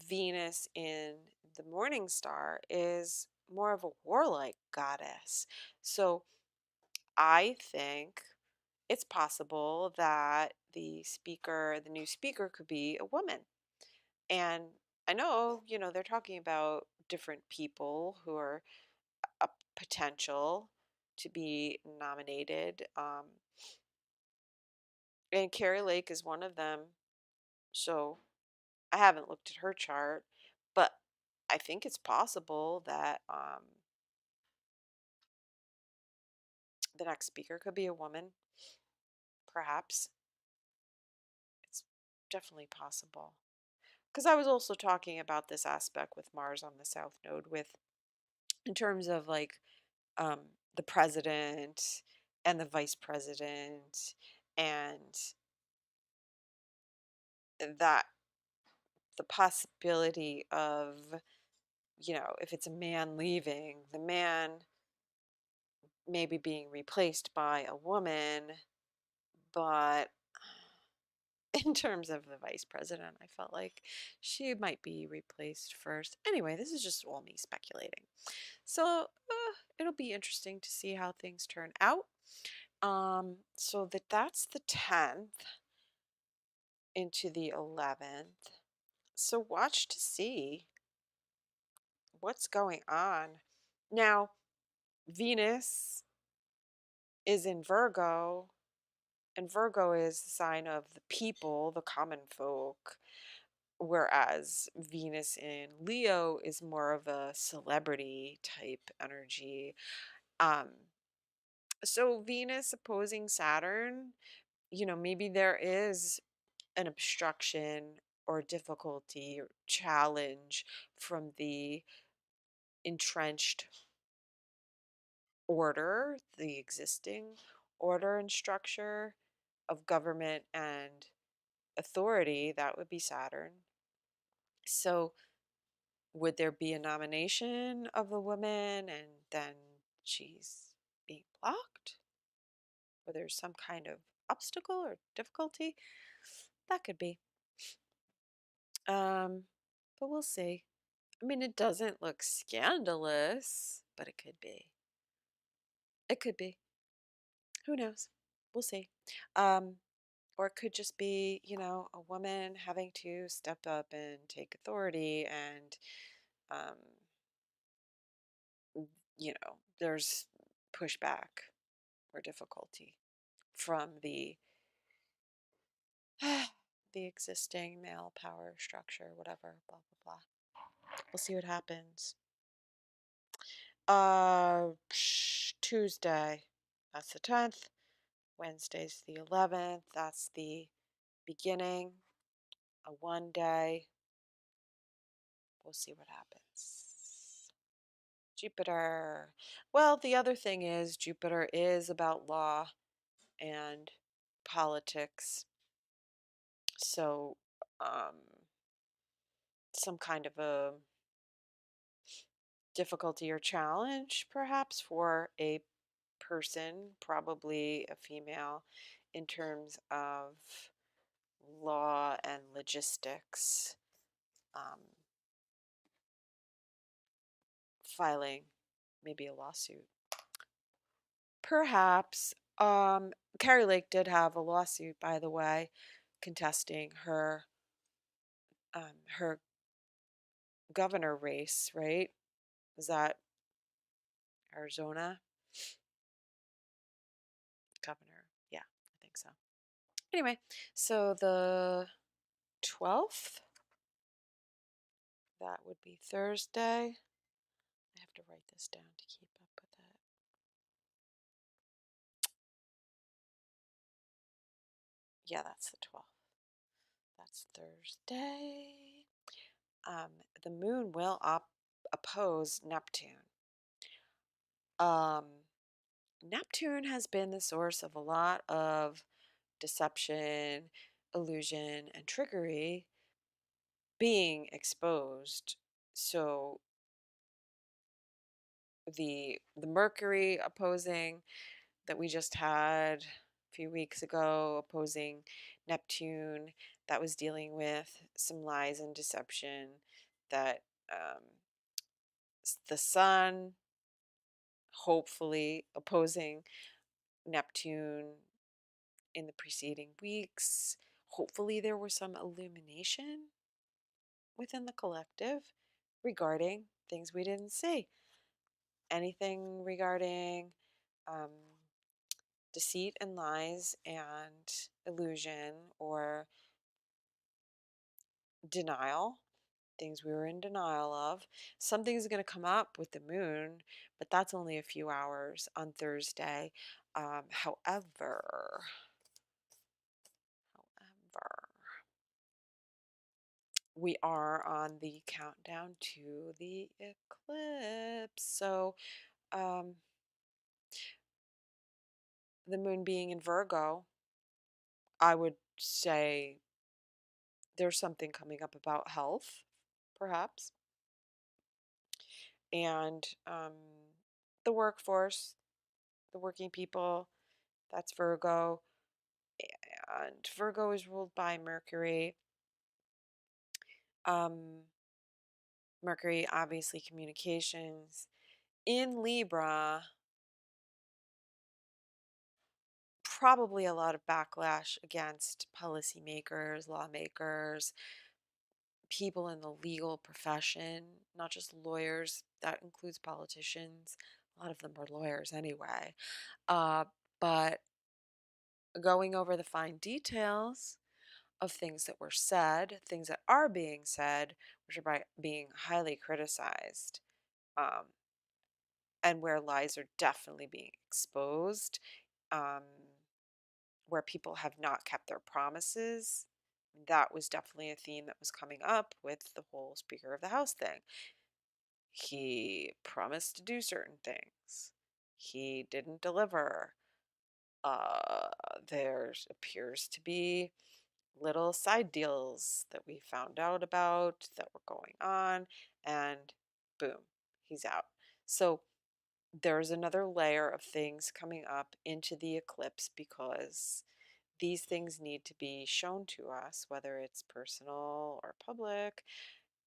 Venus in the morning star is more of a warlike goddess. So I think it's possible that the new speaker could be a woman. And I know, they're talking about different people who are a potential to be nominated. And Carrie Lake is one of them. So I haven't looked at her chart, but I think it's possible that the next speaker could be a woman, perhaps. It's definitely possible. Because I was also talking about this aspect with Mars on the South Node, with in terms of like um, the president and the vice president, and that the possibility of, if it's a man leaving, the man maybe being replaced by a woman, but in terms of the vice president, I felt like she might be replaced first. Anyway, this is just all me speculating. So it'll be interesting to see how things turn out. So that's the 10th into the 11th. So watch to see what's going on. Now, Venus is in Virgo, and Virgo is the sign of the people, the common folk, whereas Venus in Leo is more of a celebrity type energy. Um, so Venus opposing Saturn, maybe there is an obstruction or difficulty or challenge from the entrenched order, the existing order and structure of government and authority. That would be Saturn. So, would there be a nomination of a woman and then she's being blocked? Or there's some kind of obstacle or difficulty? That could be. Um, but we'll see. I mean, it doesn't look scandalous, but it could be. It could be. Who knows? We'll see. Um, or it could just be, a woman having to step up and take authority, and, um, there's pushback or difficulty from the the existing male power structure, whatever, blah blah blah. We'll see what happens. Tuesday, that's the 10th. Wednesday's the 11th. That's the beginning. A 1 day. We'll see what happens. Jupiter. Well, the other thing is Jupiter is about law and politics. So, um, some kind of a difficulty or challenge, perhaps, for a person, probably a female, in terms of law and logistics, um, filing maybe a lawsuit. Perhaps. Carrie Lake did have a lawsuit, by the way, contesting her governor race, right? Is that Arizona governor? Yeah, I think so. Anyway, so the 12th, that would be Thursday. I have to write this down to keep up with it. Yeah, that's the 12th. That's Thursday. The moon will oppose Neptune. Um, Neptune has been the source of a lot of deception, illusion, and trickery being exposed. So the Mercury opposing that we just had a few weeks ago, opposing Neptune, that was dealing with some lies and deception, that um, the Sun hopefully opposing Neptune in the preceding weeks. Hopefully, there was some illumination within the collective regarding things we didn't see. Anything regarding um, deceit and lies and illusion or denial, things we were in denial of. Something's going to come up with the moon, but that's only a few hours on Thursday. However, we are on the countdown to the eclipse. So, um, the moon being in Virgo, I would say there's something coming up about health, perhaps, and the workforce, the working people. That's Virgo, and Virgo is ruled by Mercury. Um, Mercury, obviously, communications. In Libra, probably a lot of backlash against policymakers, lawmakers, people in the legal profession, not just lawyers, that includes politicians. A lot of them are lawyers anyway. Uh, but going over the fine details of things that were said, things that are being said, which are being highly criticized, um, and where lies are definitely being exposed, um, where people have not kept their promises. That was definitely a theme that was coming up with the whole Speaker of the House thing. He promised to do certain things. He didn't deliver. Uh, there appears to be little side deals that we found out about that were going on, and boom, he's out. So there's another layer of things coming up into the eclipse because these things need to be shown to us, whether it's personal or public,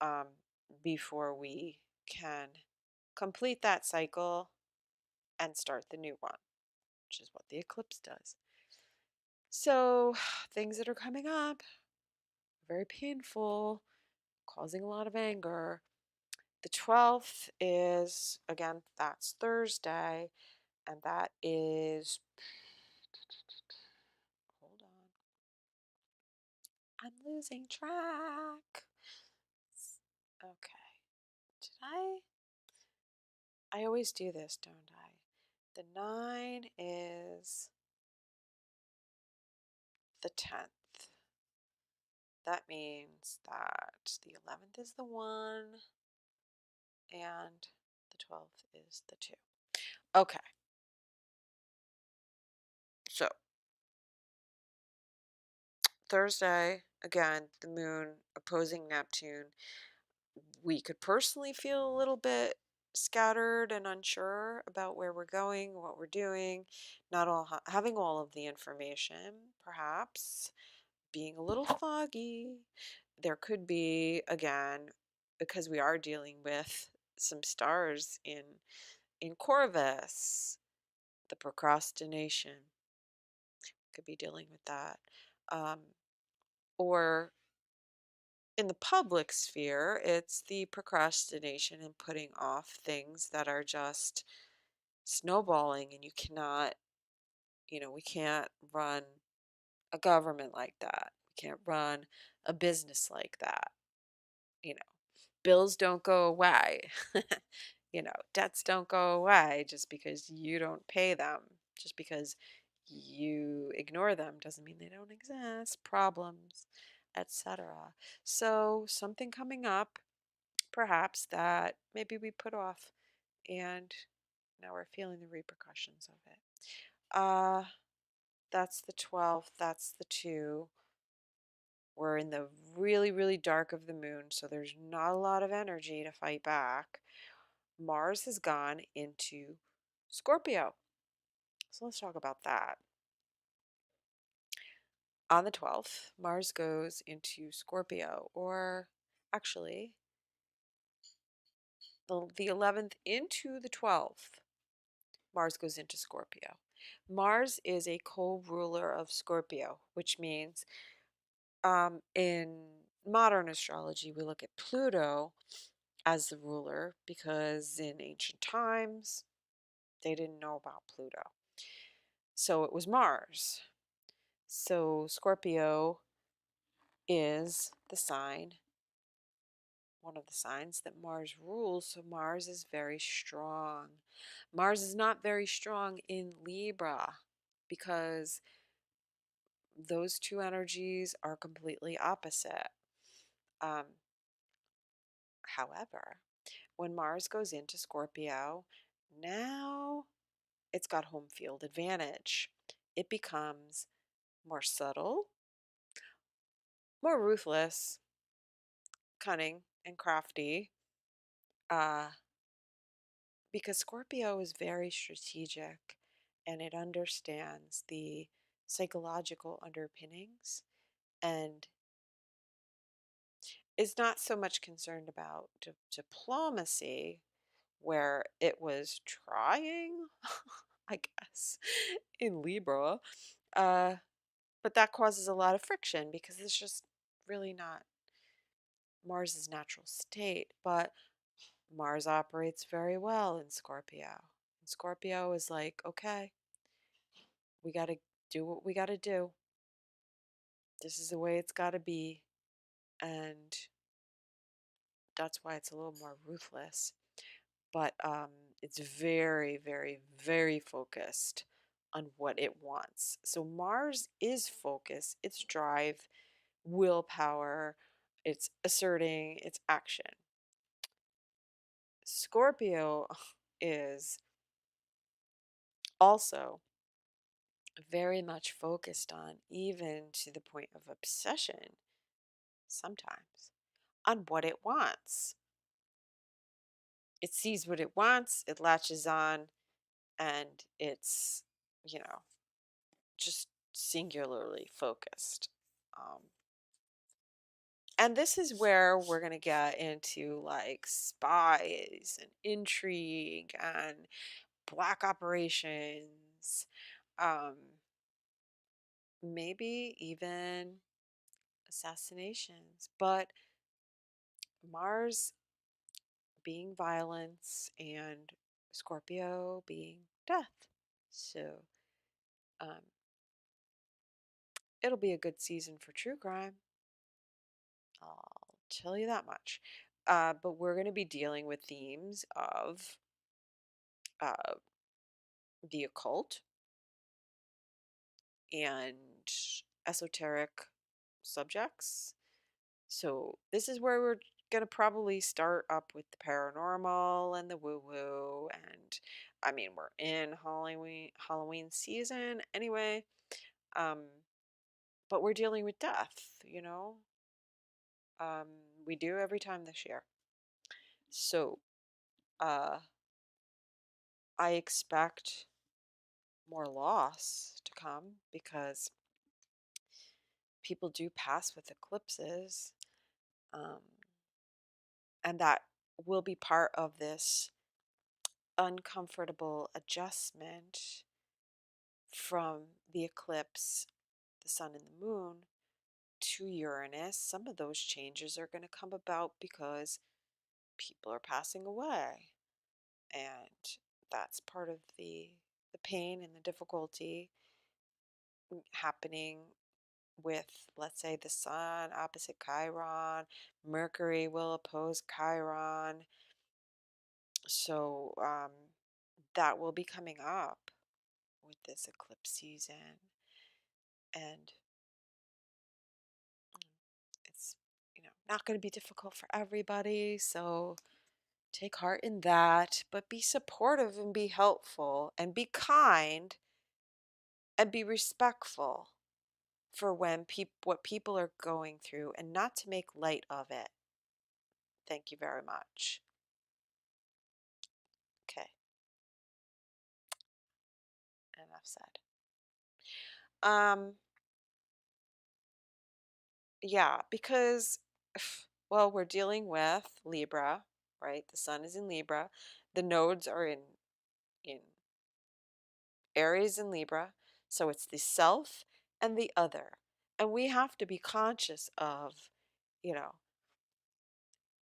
um, before we can complete that cycle and start the new one, which is what the eclipse does. So, things that are coming up, very painful, causing a lot of anger. The 12th is, again, that's Thursday, and that is, hold on, I'm losing track. Okay, did I always do this, don't I? The 9 is the 10th. That means that the 11th is the 1 and the 12th is the 2. Okay, so Thursday, again, the moon opposing Neptune. We could personally feel a little bit scattered and unsure about where we're going, what we're doing, not all having all of the information, perhaps being a little foggy. There could be, again, because we are dealing with some stars in Corvus, the procrastination could be dealing with that. Um, or in the public sphere, it's the procrastination and putting off things that are just snowballing, and you cannot, we can't run a government like that. We can't run a business like that. You know, bills don't go away. Debts don't go away just because you don't pay them. Just because you ignore them doesn't mean they don't exist. Problems, etc. So, something coming up, perhaps, that maybe we put off, and now we're feeling the repercussions of it. That's the 12th, that's the 2. We're in the really, really dark of the moon, so there's not a lot of energy to fight back. Mars has gone into Scorpio. So let's talk about that. On the 12th, Mars goes into Scorpio, or actually, the 11th into the 12th, Mars goes into Scorpio. Mars is a co-ruler of Scorpio, which means in modern astrology, we look at Pluto as the ruler because in ancient times, they didn't know about Pluto. So it was Mars. So Scorpio is the sign, one of the signs that Mars rules. So Mars is very strong. Mars is not very strong in Libra because those two energies are completely opposite. Um, However, when Mars goes into Scorpio, now it's got home field advantage. It becomes more subtle, more ruthless, cunning, and crafty, uh, because Scorpio is very strategic and it understands the psychological underpinnings and is not so much concerned about diplomacy, where it was trying, I guess, in Libra. Uh, but that causes a lot of friction because it's just really not Mars's natural state. But Mars operates very well in Scorpio. And Scorpio is like, okay, we got to do what we got to do. This is the way it's got to be. And that's why it's a little more ruthless. But it's very, very, very focused on what it wants. So Mars is focus, its drive, willpower, it's asserting, its action. Scorpio is also very much focused on, even to the point of obsession sometimes, on what it wants. It sees what it wants, it latches on, and it's, you know, just singularly focused. Um, and this is where we're going to get into like spies and intrigue and black operations, um, maybe even assassinations. But Mars being violence and Scorpio being death. So um, it'll be a good season for true crime. I'll tell you that much. But we're going to be dealing with themes of uh, the occult and esoteric subjects. So this is where we're going to probably start up with the paranormal and the woo-woo. And I mean, we're in Halloween season anyway. Um, but we're dealing with death, you know. Um, we do every time this year. So uh, I expect more loss to come because people do pass with eclipses. Um, and that will be part of this uncomfortable adjustment from the eclipse, the sun and the moon, to Uranus. Some of those changes are going to come about because people are passing away. And that's part of the pain and the difficulty happening with, let's say, the sun opposite Chiron. Mercury will oppose Chiron. So that will be coming up with this eclipse season. And it's, not going to be difficult for everybody. So take heart in that, but be supportive and be helpful and be kind and be respectful for what people are going through and not to make light of it. Thank you very much. said. Um, yeah, because, well, we're dealing with Libra, right? The sun is in Libra. The nodes are in Aries and Libra. So it's the self and the other. And we have to be conscious of, you know,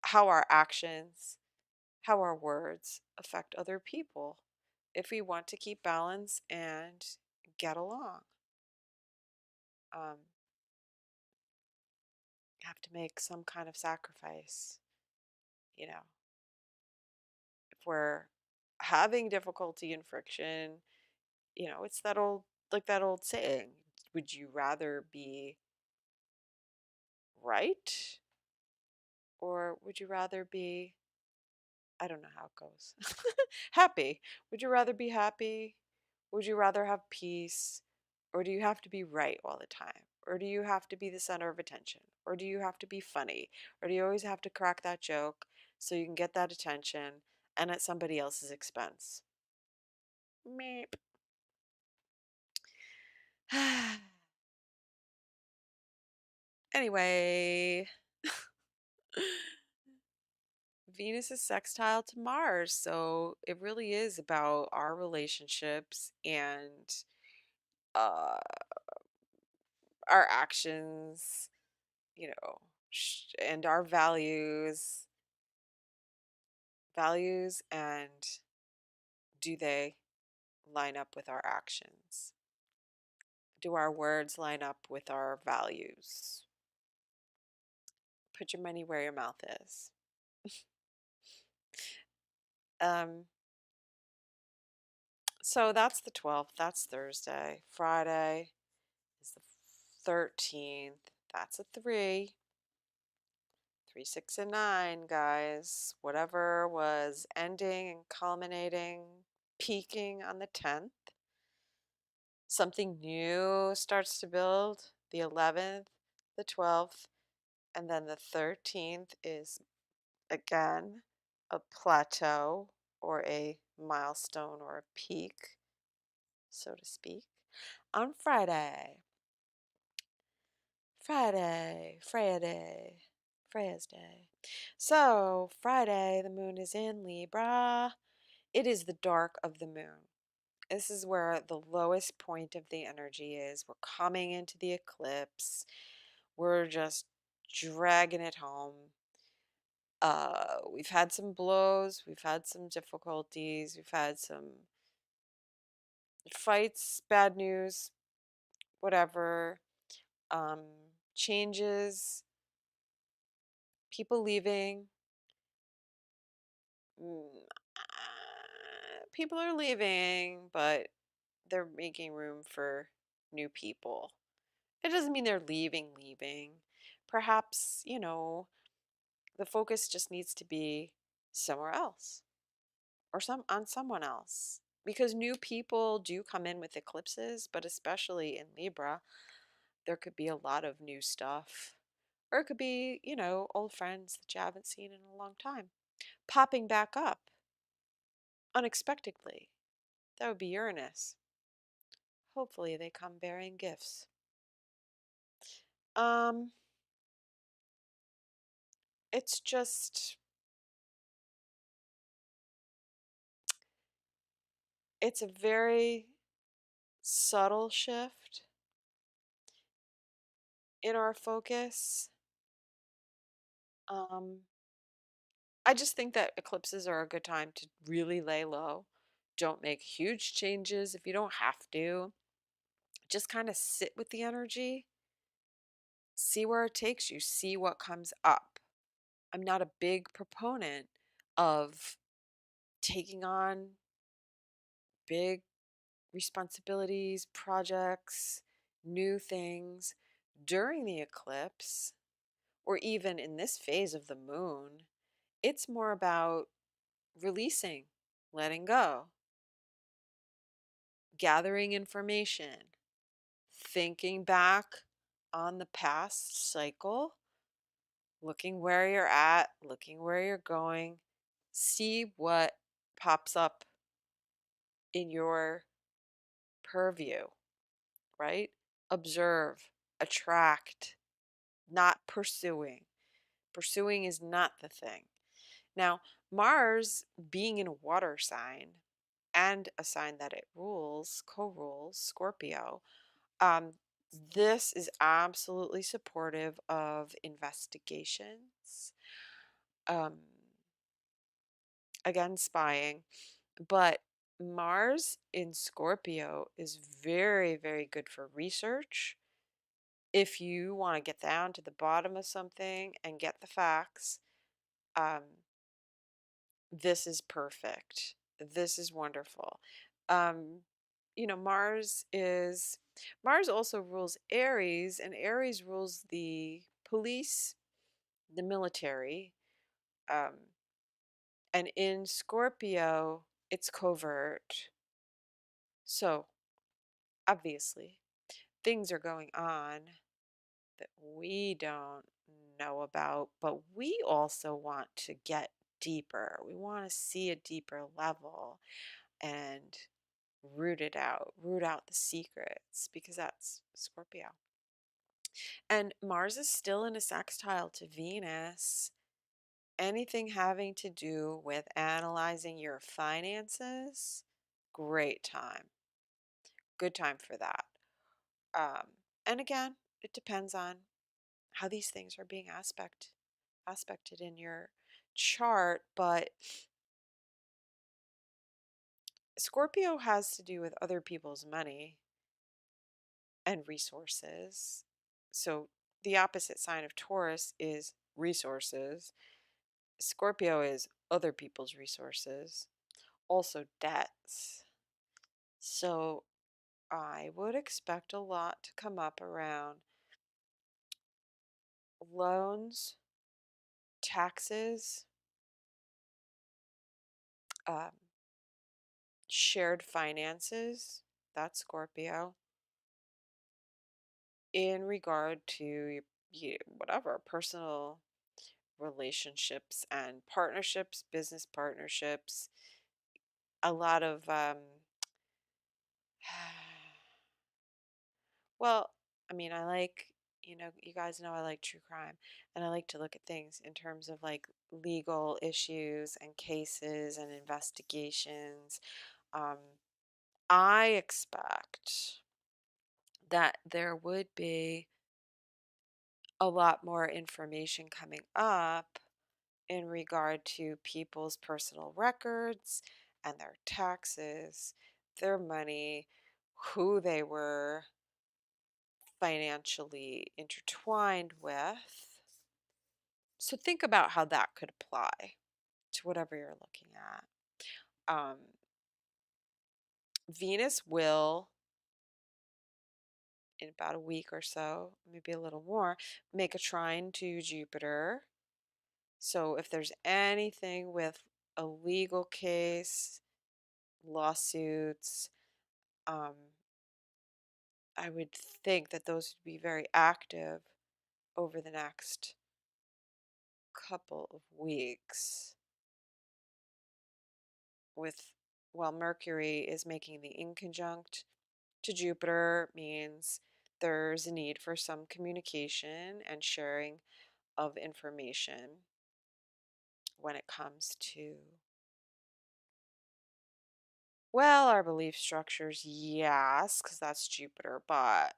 how our actions, how our words affect other people if we want to keep balance and get along. Um, have to make some kind of sacrifice, you know, if we're having difficulty and friction, it's that old, like that old saying, would you rather be right or would you rather be, I don't know how it goes, happy? Would you rather be happy? Would you rather have peace? Or do you have to be right all the time? Or do you have to be the center of attention? Or do you have to be funny? Or do you always have to crack that joke so you can get that attention and at somebody else's expense? Meep. Anyway, Venus is sextile to Mars, so it really is about our relationships and uh, our actions, and our values, and do they line up with our actions? Do our words line up with our values? Put your money where your mouth is. Um, so that's the 12th. That's Thursday. Friday is the 13th. That's a 3. 3, 6, and 9, guys. Whatever was ending and culminating, peaking on the 10th. Something new starts to build. The 11th, the 12th, and then the 13th is again a plateau or a milestone or a peak, so to speak, on Friday. Freya's day. So, Friday, the moon is in Libra. It is the dark of the moon. This is where the lowest point of the energy is. We're coming into the eclipse. We're just dragging it home. We've had some blows, we've had some difficulties, we've had some fights, bad news, whatever, um, changes, people leaving. People are leaving, but they're making room for new people. It doesn't mean they're leaving. Perhaps, the focus just needs to be somewhere else or on someone else. Because new people do come in with eclipses, but especially in Libra, there could be a lot of new stuff. Or it could be, old friends that you haven't seen in a long time popping back up unexpectedly. That would be Uranus. Hopefully they come bearing gifts. Um, it's just, it's a very subtle shift in our focus. Um, I just think that eclipses are a good time to really lay low. Don't make huge changes if you don't have to. Just kind of sit with the energy, see where it takes you, see what comes up. I'm not a big proponent of taking on big responsibilities, projects, new things during the eclipse, or even in this phase of the moon. It's more about releasing, letting go, gathering information, thinking back on the past cycle, looking where you're at, looking where you're going, see what pops up in your purview, right? Observe, attract, not pursuing. Pursuing is not the thing. Now, Mars being in a water sign and a sign that it rules, co-rules, Scorpio, um, this is absolutely supportive of investigations. Um, again, spying, but Mars in Scorpio is very, very good for research. If you want to get down to the bottom of something and get the facts, um, this is perfect. This is wonderful. Um, Mars also rules Aries, and Aries rules the police, the military, um, and in Scorpio, it's covert. So, obviously, things are going on that we don't know about, but we also want to get deeper. We want to see a deeper level and root out the secrets because that's Scorpio. And Mars is still in a sextile to Venus. Anything having to do with analyzing your finances, great time. Good time for that. Um, and again, it depends on how these things are being aspected in your chart, but Scorpio has to do with other people's money and resources. So the opposite sign of Taurus is resources. Scorpio is other people's resources, also debts. So I would expect a lot to come up around loans, taxes, um, shared finances. That's Scorpio. In regard to whatever personal relationships and partnerships, business partnerships, a lot of well, I mean, I like, you guys know I like true crime, and I like to look at things in terms of like legal issues and cases and investigations. Um, I expect that there would be a lot more information coming up in regard to people's personal records and their taxes, their money, who they were financially intertwined with. So think about how that could apply to whatever you're looking at. Um, Venus will, in about a week or so, maybe a little more, make a trine to Jupiter. So if there's anything with a legal case, lawsuits, um, I would think that those would be very active over the next couple of weeks with while Mercury is making the inconjunct to Jupiter means there's a need for some communication and sharing of information when it comes to, well, our belief structures, yes, because that's Jupiter, but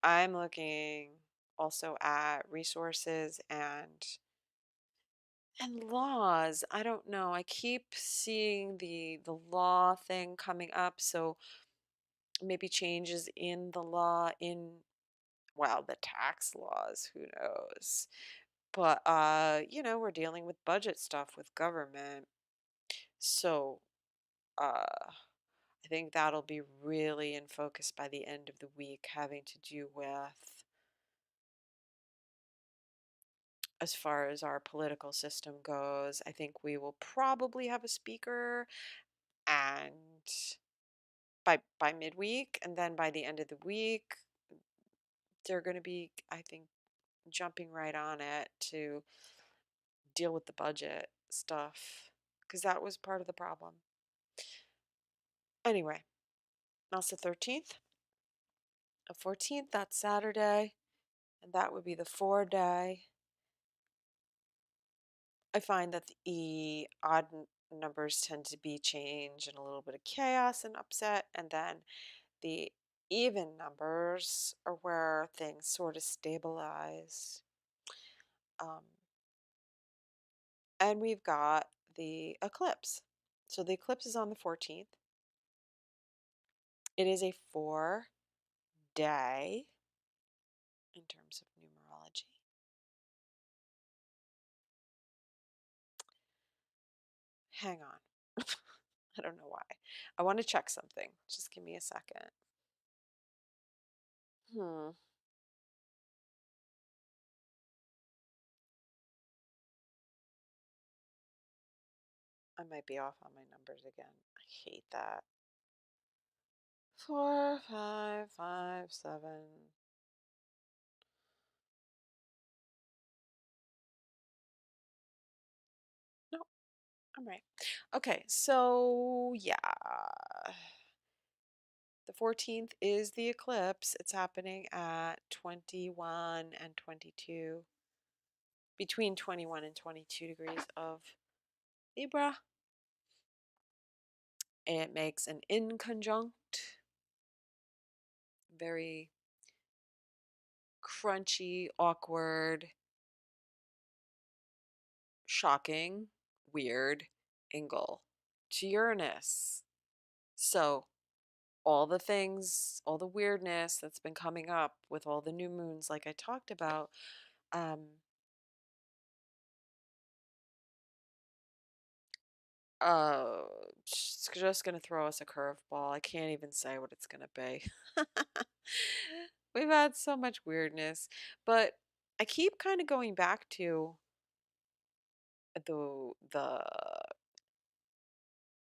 I'm looking also at resources and laws. I don't know. I keep seeing the law thing coming up, so maybe changes in the law in, well, the tax laws, who knows. But we're dealing with budget stuff with government. So, I think that'll be really in focus by the end of the week, having to do with as far as our political system goes. I think we will probably have a speaker and by midweek, and then by the end of the week they're going to be, I think, jumping right on it to deal with the budget stuff because that was part of the problem. Anyway, That's the 13th. The 14th, that's Saturday, and that would be the 4 day. I find that the odd numbers tend to be change and a little bit of chaos and upset, and then the even numbers are where things sort of stabilize. Um, and we've got the eclipse. So the eclipse is on the 14th. It is a 4 day in terms of numerology. Hang on. I don't know why. I want to check something. Just give me a second. Hmm. I might be off on my numbers again. I hate that. 4, 5, 5, 7. No, I'm right. Okay, so yeah. The 14th is the eclipse. It's happening at 21 and 22, between 21 and 22 degrees of Libra. It makes an inconjunct, very crunchy, awkward, shocking, weird angle to Uranus. So, all the things, all the weirdness that's been coming up with all the new moons, like I talked about, um, uh, it's just going to throw us a curveball. I can't even say what it's going to be. We've had so much weirdness, but I keep kind of going back to the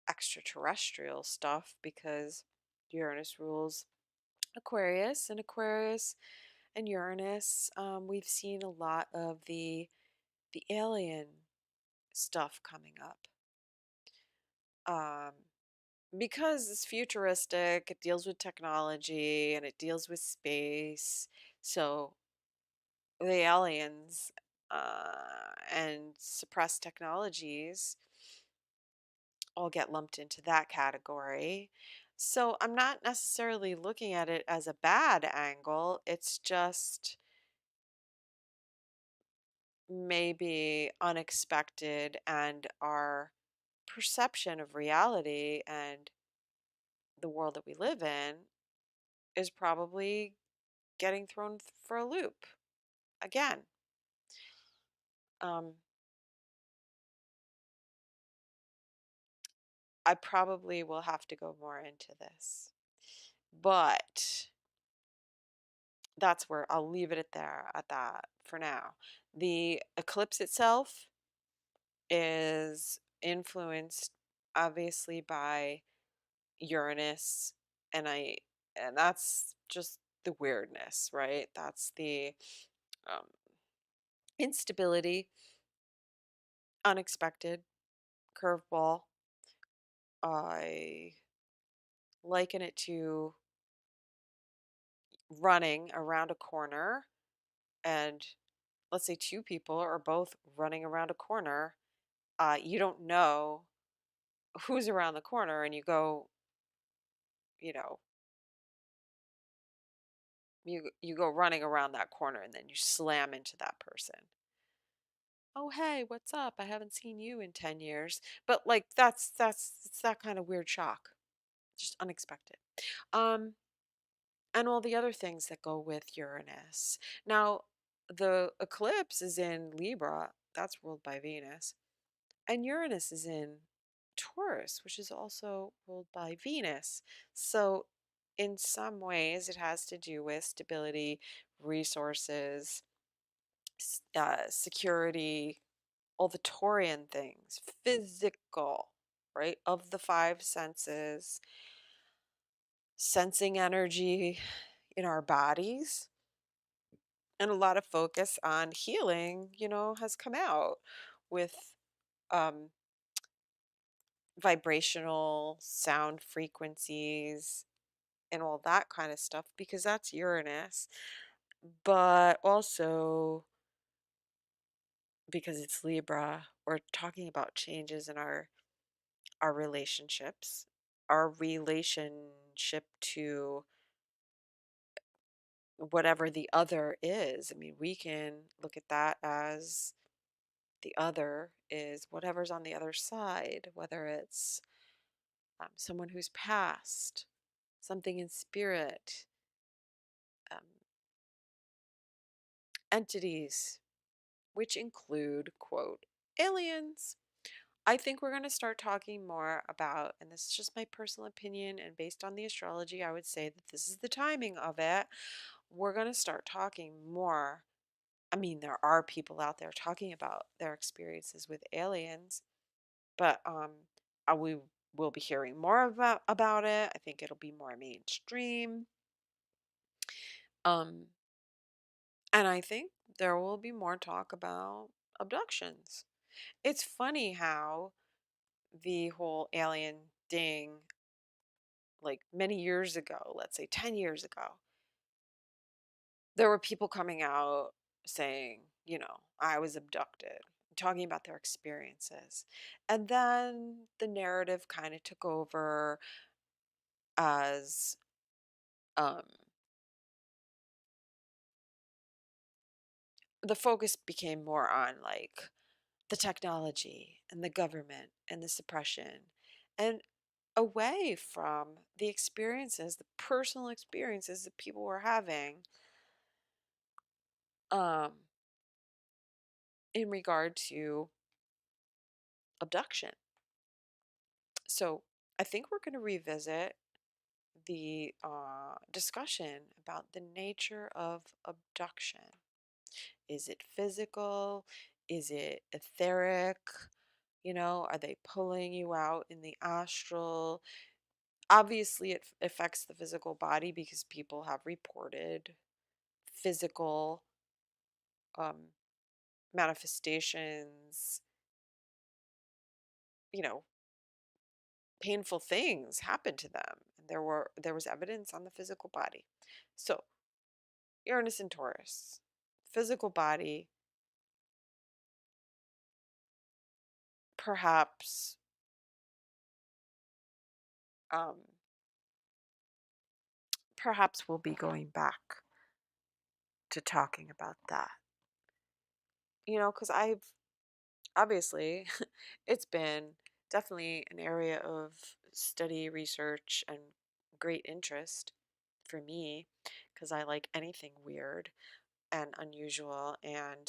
extraterrestrial stuff because Uranus rules Aquarius, and Aquarius and Uranus, we've seen a lot of the alien stuff coming up. Um, because it's futuristic, it deals with technology and it deals with space. So the aliens and suppressed technologies all get lumped into that category. So I'm not necessarily looking at it as a bad angle. It's just maybe unexpected, and our perception of reality and the world that we live in is probably getting thrown for a loop again. Um, I probably will have to go more into this, but that's where I'll leave it at there at that for now. The eclipse itself is influenced obviously by Uranus, and that's just the weirdness, right? That's the um, instability, unexpected, curveball. I liken it to running around a corner, and let's say two people are both running around a corner. You don't know who's around the corner, and you go, you know, you go running around that corner, and then you slam into that person. Oh, hey, what's up? I haven't seen you in 10 years. But like that's it's that kind of weird shock. Just unexpected. Um and all the other things that go with Uranus. Now, the eclipse is in Libra. That's ruled by Venus. And Uranus is in Taurus, which is also ruled by Venus. So, in some ways, it has to do with stability, resources, security, all the Taurian things, physical, right? Of the five senses, sensing energy in our bodies, and a lot of focus on healing, has come out with um, vibrational sound frequencies, and all that kind of stuff because that's Uranus, but also because it's Libra, we're talking about changes in our relationships, our relationship to whatever the other is. I mean, we can look at that as the other is whatever's on the other side, whether it's someone who's passed, something in spirit, um, entities, which include, quote, aliens. I think we're going to start talking more about, and this is just my personal opinion, and based on the astrology, I would say that this is the timing of it. We're going to start talking more. I mean, there are people out there talking about their experiences with aliens, but we will be hearing more about it. I think it'll be more mainstream. Um, and I think there will be more talk about abductions. It's funny how the whole alien thing, like many years ago, let's say 10 years ago, there were people coming out saying, I was abducted, talking about their experiences. And then the narrative kind of took over as um, the focus became more on like the technology and the government and the suppression and away from the experiences, the personal experiences that people were having um, in regard to abduction. So I think we're going to revisit the discussion about the nature of abduction. Is it physical? Is it etheric? Are they pulling you out in the astral? Obviously, it affects the physical body because people have reported physical um, manifestations, you know, painful things happen to them. And there was evidence on the physical body. So Uranus and Taurus, physical body, perhaps um, perhaps we'll be going back to talking about that. Because I've obviously it's been definitely an area of study, research, and great interest for me because I like anything weird and unusual, and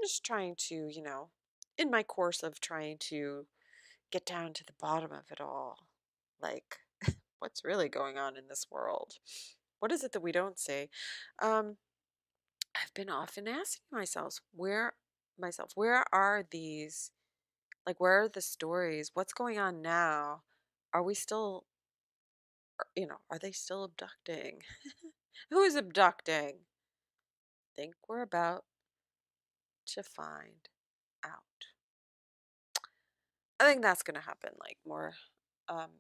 I'm just trying to, in my course of trying to get down to the bottom of it all, like what's really going on in this world? What is it that we don't see? Um, I've been often asking where are these, like, where are the stories? What's going on now? Are we still, are they still abducting? Who is abducting? Think we're about to find out. I think that's going to happen, like um,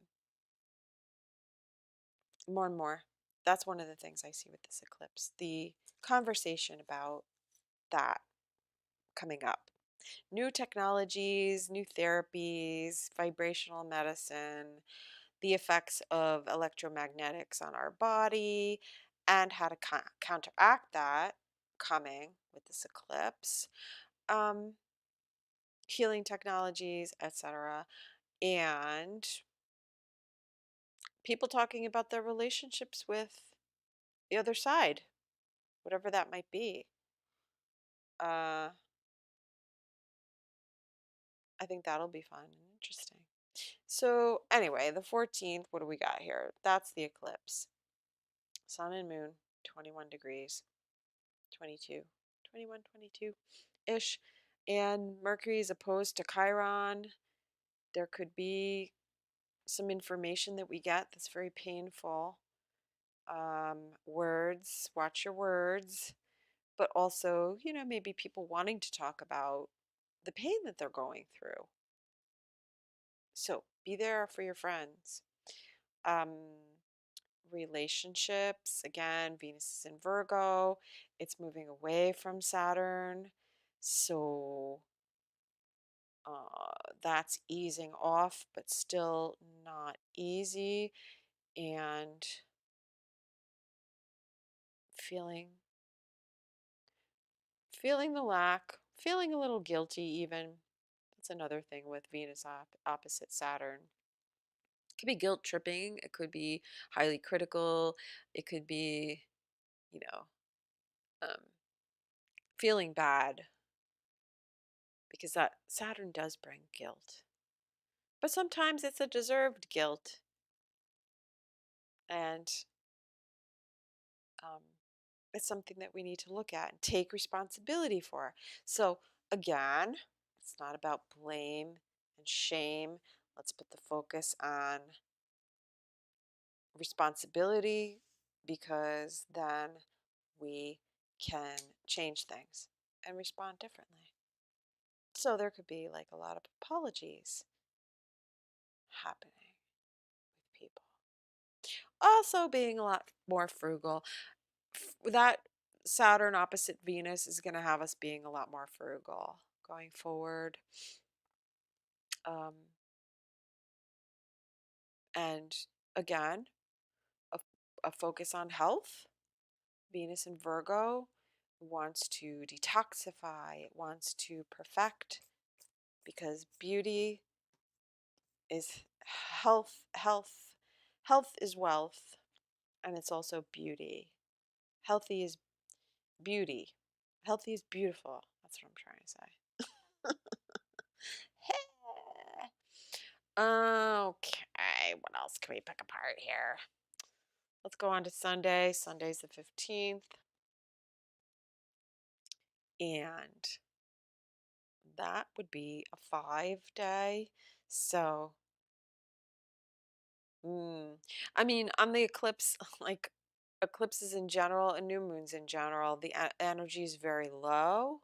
more and more. That's one of the things I see with this eclipse. The conversation about that coming up. New technologies, new therapies, vibrational medicine, the effects of electromagnetics on our body, and how to counteract that coming with this eclipse, um, healing technologies, etc. And people talking about their relationships with the other side, whatever that might be. Uh, I think that'll be fun and interesting. So, anyway, the 14th, what do we got here? That's the eclipse. Sun and moon, 21 degrees, 22, 21, 22 ish. And Mercury is opposed to Chiron. There could be some information that we get that's very painful. Words, watch your words. But also, maybe people wanting to talk about the pain that they're going through. So Be there for your friends. Um, Relationships, again, Venus is in Virgo. It's moving away from Saturn. So that's easing off, but still not easy. And feeling feeling the lack, feeling a little guilty even. That's another thing with Venus opposite Saturn. It could be guilt tripping, it could be highly critical, it could be, you know, um, feeling bad because that Saturn does bring guilt. But sometimes it's a deserved guilt, and um, it's something that we need to look at and take responsibility for. So, again, it's not about blame and shame. Let's put the focus on responsibility because then we can change things and respond differently. So, there could be like a lot of apologies happening with people. Also, being a lot more frugal. That Saturn opposite Venus is going to have us being a lot more frugal going forward. Um, and again, a, a focus on health. Venus in Virgo wants to detoxify, it wants to perfect because beauty is health, health is wealth, and it's also beauty. Healthy is beauty. Healthy is beautiful. That's what I'm trying to say. Okay, what else can we pick apart here? Let's go on to Sunday. Sunday's the 15th. And that would be a 5 day. So, I mean, on the eclipse, like eclipses in general and new moons in general, the energy is very low.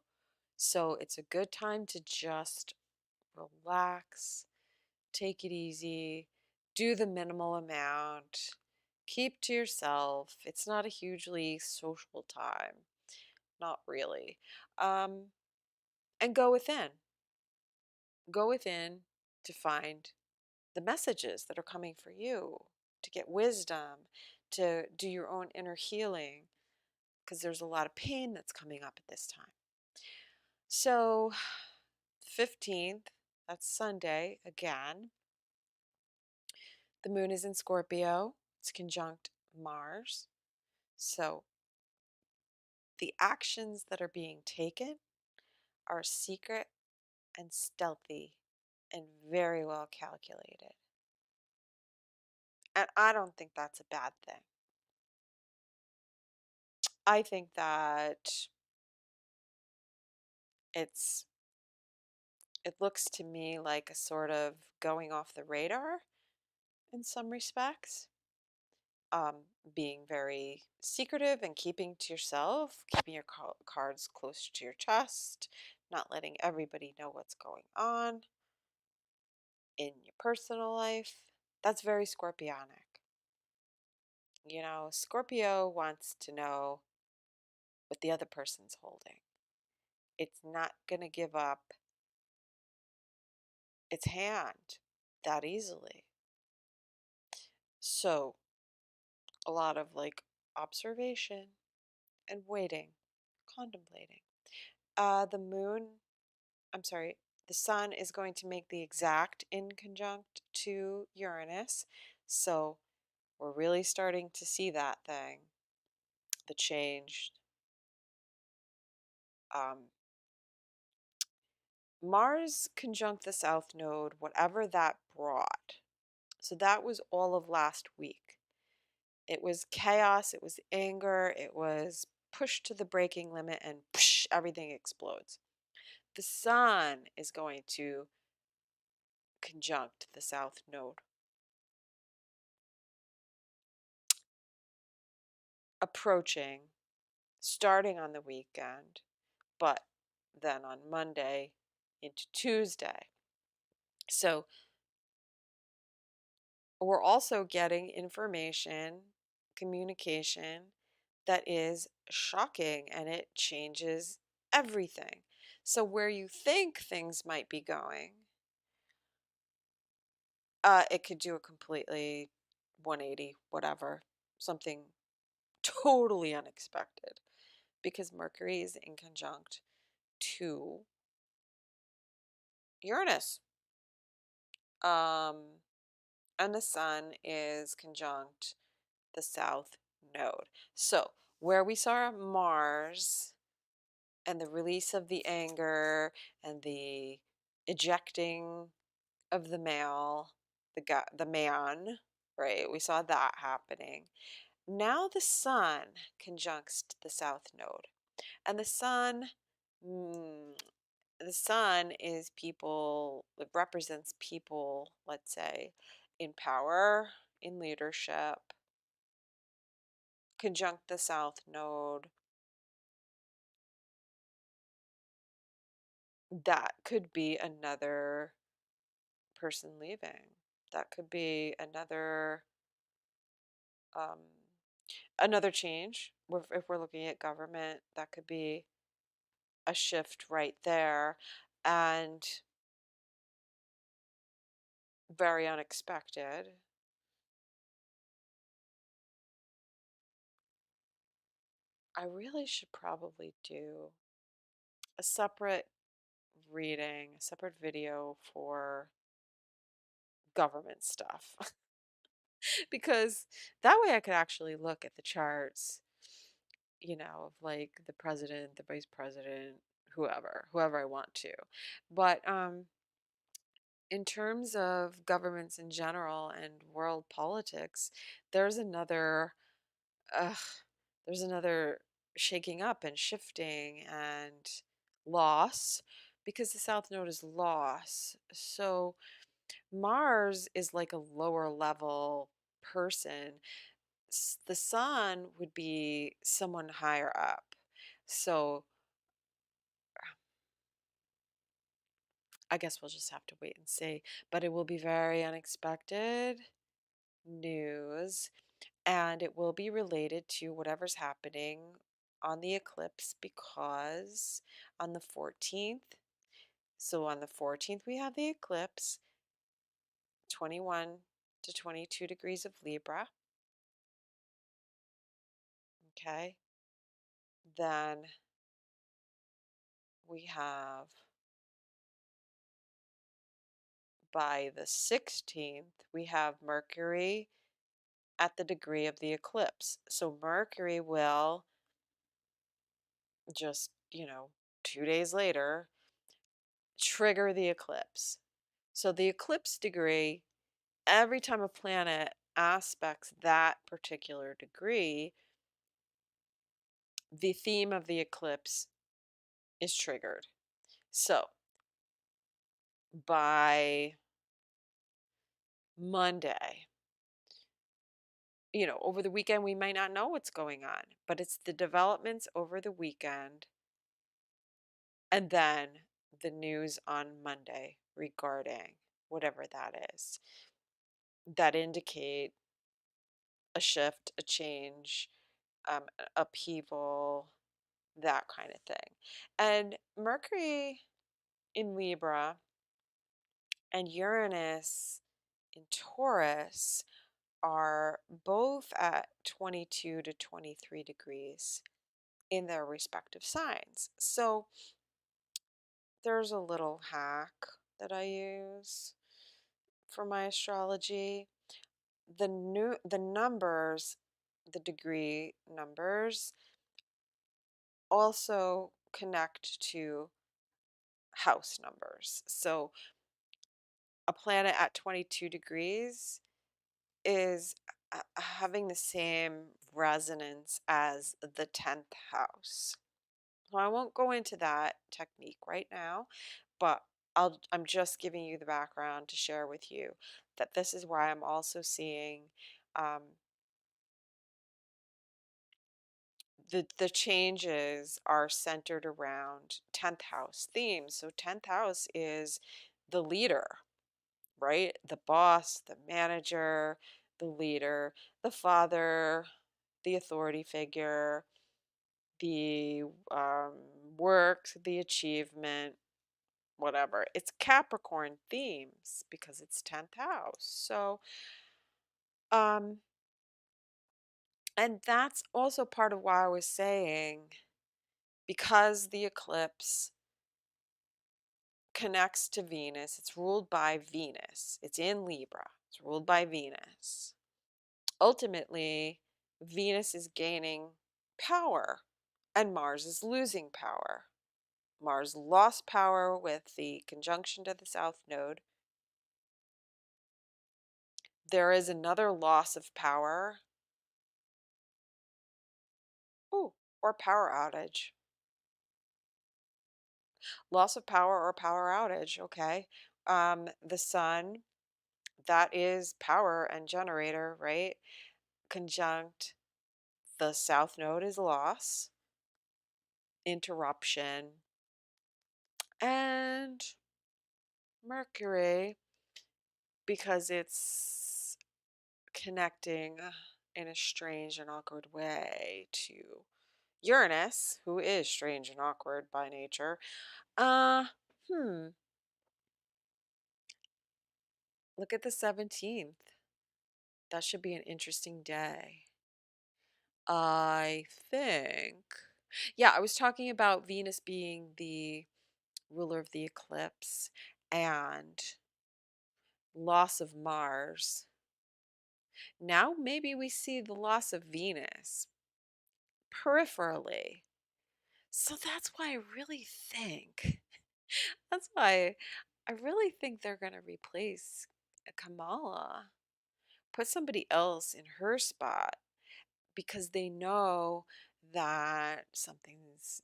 So it's a good time to just relax, take it easy, do the minimal amount, keep to yourself. It's not a hugely social time, not really. Um, and go within. Go within to find the messages that are coming for you, to get wisdom, to do your own inner healing, because there's a lot of pain that's coming up at this time. So, 15th, that's Sunday again. The moon is in Scorpio. It's conjunct Mars. So, the actions that are being taken are secret and stealthy and very well calculated. And I don't think that's a bad thing. I think that it's it looks to me like a sort of going off the radar in some respects. Um, Being very secretive and keeping to yourself, keeping your cards close to your chest, not letting everybody know what's going on in your personal life. That's very scorpionic. You know, Scorpio wants to know what the other person's holding. It's not going to give up its hand that easily. So, a lot of like observation and waiting, contemplating. The moon, I'm sorry, the sun is going to make the exact in conjunct to Uranus. So, we're really starting to see that thing, the change. Um, Mars conjunct the South Node, whatever that brought. So that was all of last week. It was chaos, it was anger, it was pushed to the breaking limit, and psh, everything explodes. The sun is going to conjunct the South Node, approaching, starting on the weekend, but then on Monday into Tuesday. So we're also getting information, communication that is shocking and it changes everything. So, where you think things might be going, it could do a completely 180, whatever, something totally unexpected because Mercury is in conjunct to Uranus. Um, and the sun is conjunct the south node. So, where we saw Mars and the release of the anger and the ejecting of the male, the man, right? We saw that happening. Now the sun conjuncts the south node. And mm, the sun is people, it represents people, let's say, in power, in leadership, conjunct the south node. That could be another person leaving. That could be um, another change. If we're looking at government, that could be a shift right there, and very unexpected. I really should probably do a separate reading, a separate video for government stuff because that way I could actually look at the charts, of like the president, the vice president, whoever I want to. But in terms of governments in general and world politics, there's another ugh, there's another shaking up and shifting and loss because the South Node is loss. So Mars is like a lower level person. The sun would be someone higher up. So I guess we'll just have to wait and see. But it will be very unexpected news, and it will be related to whatever's happening on the eclipse because on the 14th, so on the 14th, we have the eclipse, 21 to 22 degrees of Libra. Okay. Then we have by the 16th, we have Mercury at the degree of the eclipse. So Mercury will just, 2 days later, trigger the eclipse. So the eclipse degree, every time a planet aspects that particular degree, the theme of the eclipse is triggered. So by Monday, over the weekend, we might not know what's going on, but it's the developments over the weekend and then the news on Monday regarding whatever that is that indicate a shift, a change, upheaval, that kind of thing. And Mercury in Libra and Uranus in Taurus are both at 22 to 23 degrees in their respective signs. So there's a little hack that I use for my astrology. The numbers, the degree numbers also connect to house numbers. So a planet at 22 degrees is having the same resonance as the 10th house. So I won't go into that technique right now, but I'm just giving you the background to share with you that this is why I'm also seeing um, the changes are centered around 10th house themes. So 10th house is the leader, right? The boss, the manager, the leader, the father, the authority figure, the work, the achievement, whatever. It's Capricorn themes because it's 10th house. So, um, and that's also part of why I was saying because the eclipse connects to Venus, it's ruled by Venus, it's in Libra, it's ruled by Venus. Ultimately, Venus is gaining power and Mars is losing power. Mars lost power with the conjunction to the South Node. There is another loss of power. Ooh, or power outage. Loss of power or power outage, okay. The sun, that is power and generator, right? Conjunct the South Node is loss, interruption, and Mercury, because it's connecting in a strange and awkward way to Uranus, who is strange and awkward by nature. Uh, hmm. Look at the 17th. That should be an interesting day. I think. Yeah, I was talking about Venus being the ruler of the eclipse and loss of Mars. Now maybe we see the loss of Venus peripherally. So that's why I really think, that's why I really think they're going to replace Kamala, put somebody else in her spot because they know that something's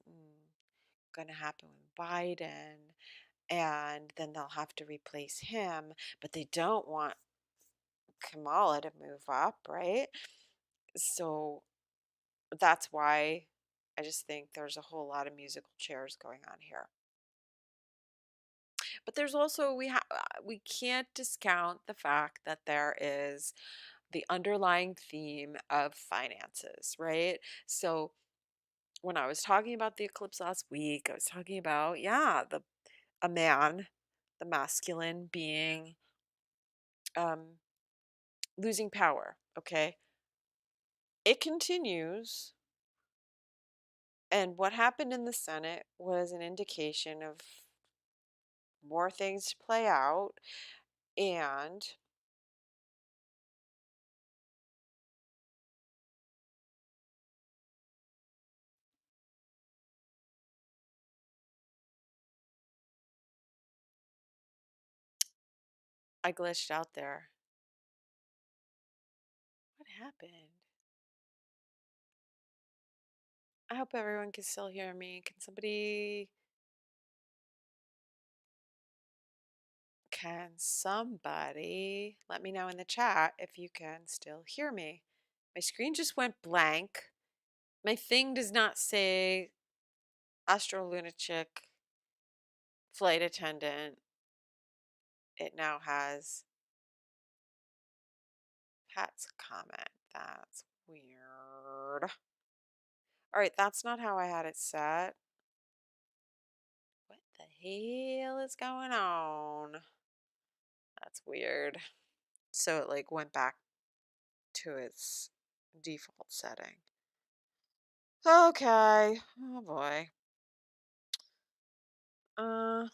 going to happen with Biden and then they'll have to replace him, but they don't want Kamala to move up, right? So that's why I just think there's a whole lot of musical chairs going on here. But there's also we can't discount the fact that there is the underlying theme of finances, right? So when I was talking about the eclipse last week, I was talking about the a man, the masculine being um losing power, okay? It continues, and what happened in the Senate was an indication of more things to play out, and I glitched out there. What happened? I hope everyone can still hear me. Can somebody let me know in the chat if you can still hear me? My screen just went blank. My thing does not say Astro Lunatic flight attendant. It now has Pat's comment. That's weird. All right, that's not how I had it set. What the hell is going on? That's weird. So it like went back to its default setting. Okay. Oh boy. Uh,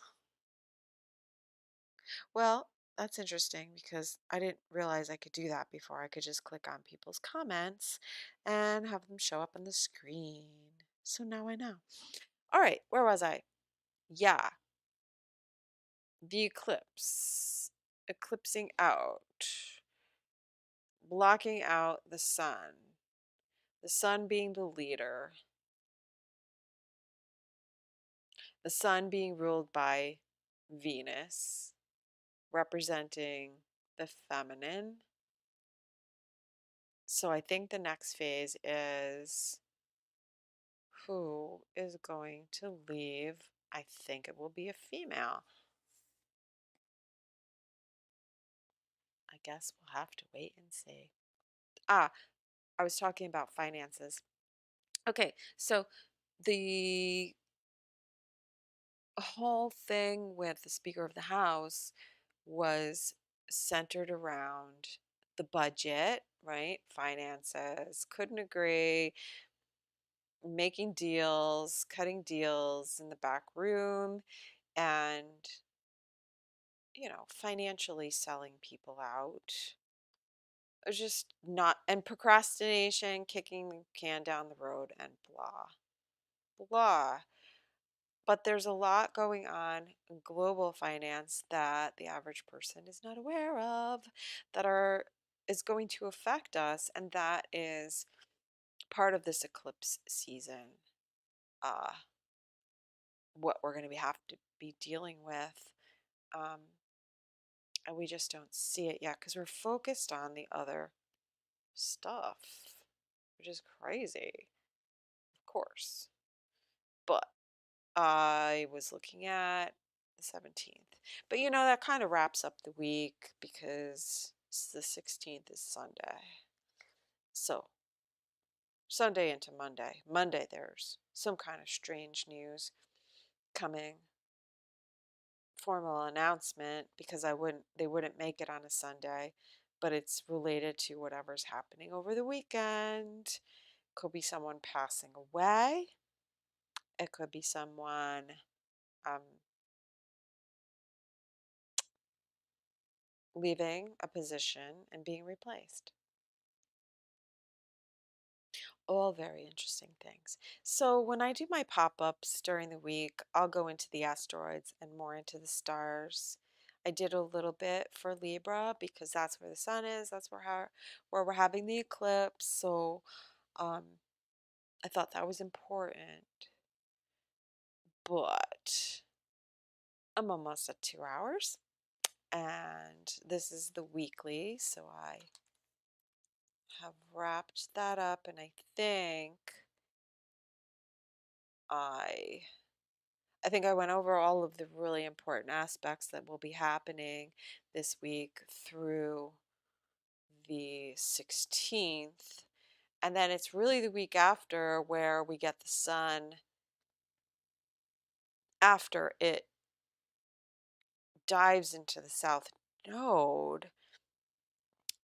well, that's interesting because I didn't realize I could do that before. I could just click on people's comments and have them show up on the screen. So now I know. All right, where was I? Yeah, the eclipse. Eclipsing out. Blocking out the sun. The sun being the leader. The sun being ruled by Venus, representing the feminine. So I think the next phase is who is going to leave? I think it will be a female. I guess we'll have to wait and see. Ah, I was talking about finances. Okay, so the whole thing with the Speaker of the House was centered around the budget, right? Finances, couldn't agree, making deals, cutting deals in the back room, and, financially selling people out. It was just not, and procrastination, kicking the can down the road, and blah, blah. But there's a lot going on in global finance that the average person is not aware of that are is going to affect us, and that is part of this eclipse season. Uh, what we're going to have to be dealing with, um, and we just don't see it yet because we're focused on the other stuff, which is crazy, of course. But I was looking at the 17th. But that kind of wraps up the week because the 16th is Sunday. So, Sunday into Monday. Monday, there's some kind of strange news coming. Formal announcement because they wouldn't make it on a Sunday, but it's related to whatever's happening over the weekend. Could be someone passing away. It could be someone um, leaving a position and being replaced. All very interesting things. So when I do my pop-ups during the week, I'll go into the asteroids and more into the stars. I did a little bit for Libra because that's where the sun is. That's where we're having the eclipse. So um, I thought that was important. But I'm almost at 2 hours, and this is the weekly, so I have wrapped that up, and I I think I went over all of the really important aspects that will be happening this week through the 16th. And then it's really the week after where we get the sun after it dives into the south node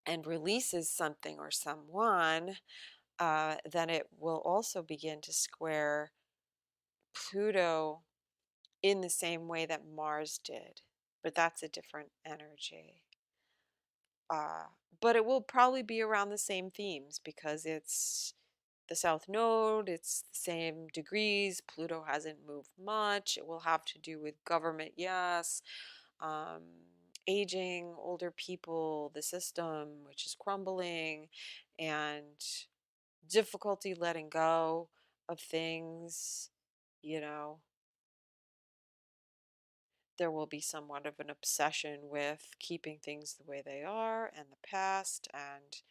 and releases something or someone. Then it will also begin to square Pluto in the same way that Mars did, but that's a different energy. Uh, but it will probably be around the same themes because it's the South Node, it's the same degrees. Pluto hasn't moved much. It will have to do with government, yes. Um, Aging, older people, the system, which is crumbling, and difficulty letting go of things, you know. There will be somewhat of an obsession with keeping things the way they are and the past, and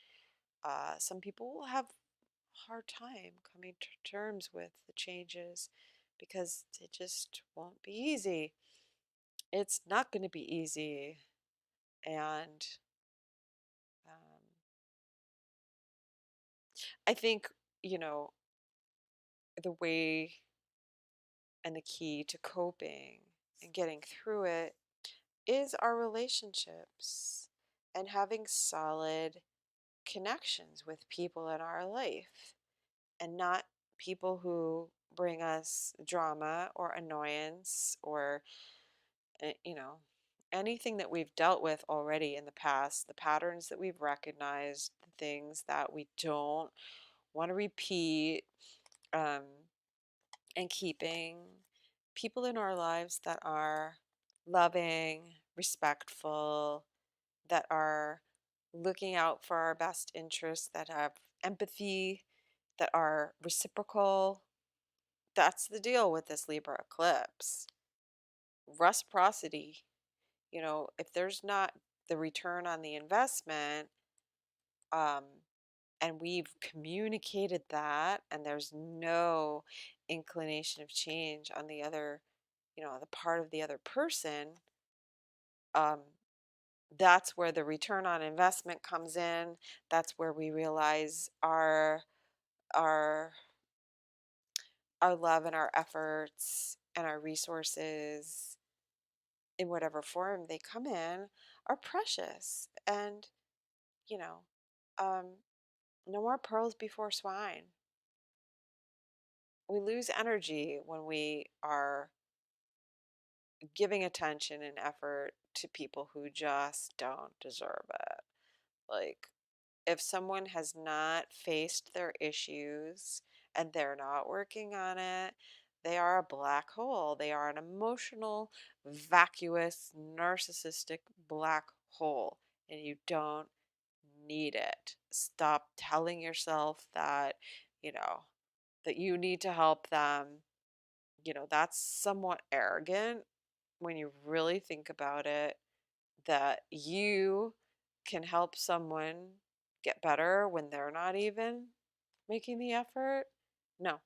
some people will have a hard time coming to terms with the changes because it just won't be easy. It's not going to be easy, and um, I think, you know, the way and the key to coping and getting through it is our relationships and having solid connections with people in our life and not people who bring us drama or annoyance or, you know, anything that we've dealt with already in the past, the patterns that we've recognized, the things that we don't want to repeat, um, and keeping people in our lives that are loving, respectful, that are looking out for our best interests, that have empathy, that are reciprocal. That's the deal with this Libra eclipse. Reciprocity. If there's not the return on the investment, um, and we've communicated that, and there's no inclination of change on the other, the part of the other person, um, that's where the return on investment comes in. That's where we realize our our love and our efforts and our resources in whatever form they come in are precious. And, you know, um, no more pearls before swine. We lose energy when we are giving attention and effort to people who just don't deserve it. Like, if someone has not faced their issues and they're not working on it, they are a black hole. They are an emotional, vacuous, narcissistic black hole, and you don't need it. Stop telling yourself that, you know, that you need to help them. That's somewhat arrogant when you really think about it, that you can help someone get better when they're not even making the effort. No,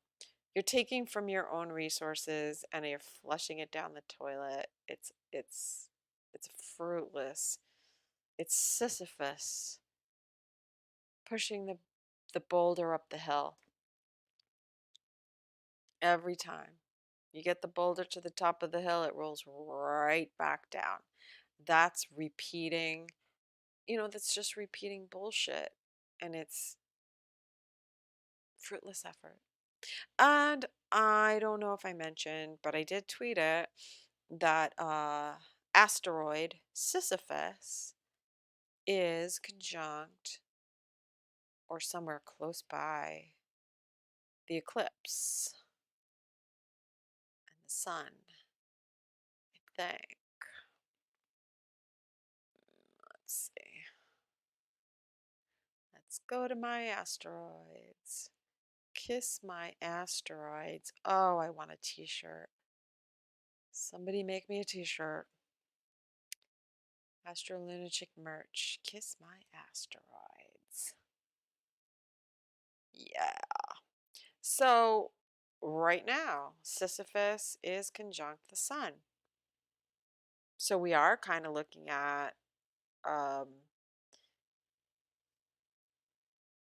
you're taking from your own resources and you're flushing it down the toilet. It's fruitless. It's Sisyphus pushing the boulder up the hill every time. You get the boulder to the top of the hill, it rolls right back down. That's repeating, that's just repeating bullshit. And it's fruitless effort. And I don't know if I mentioned, but I did tweet it, that asteroid Sisyphus is conjunct or somewhere close by the eclipse and the sun, I think. Let's see. Let's go to my asteroids. Kiss my asteroids. Oh, I want a t-shirt. Somebody make me a t-shirt. Astrolunatic merch. Kiss my asteroids. Yeah. So, right now, Sisyphus is conjunct the sun. So, we are kind of looking at um,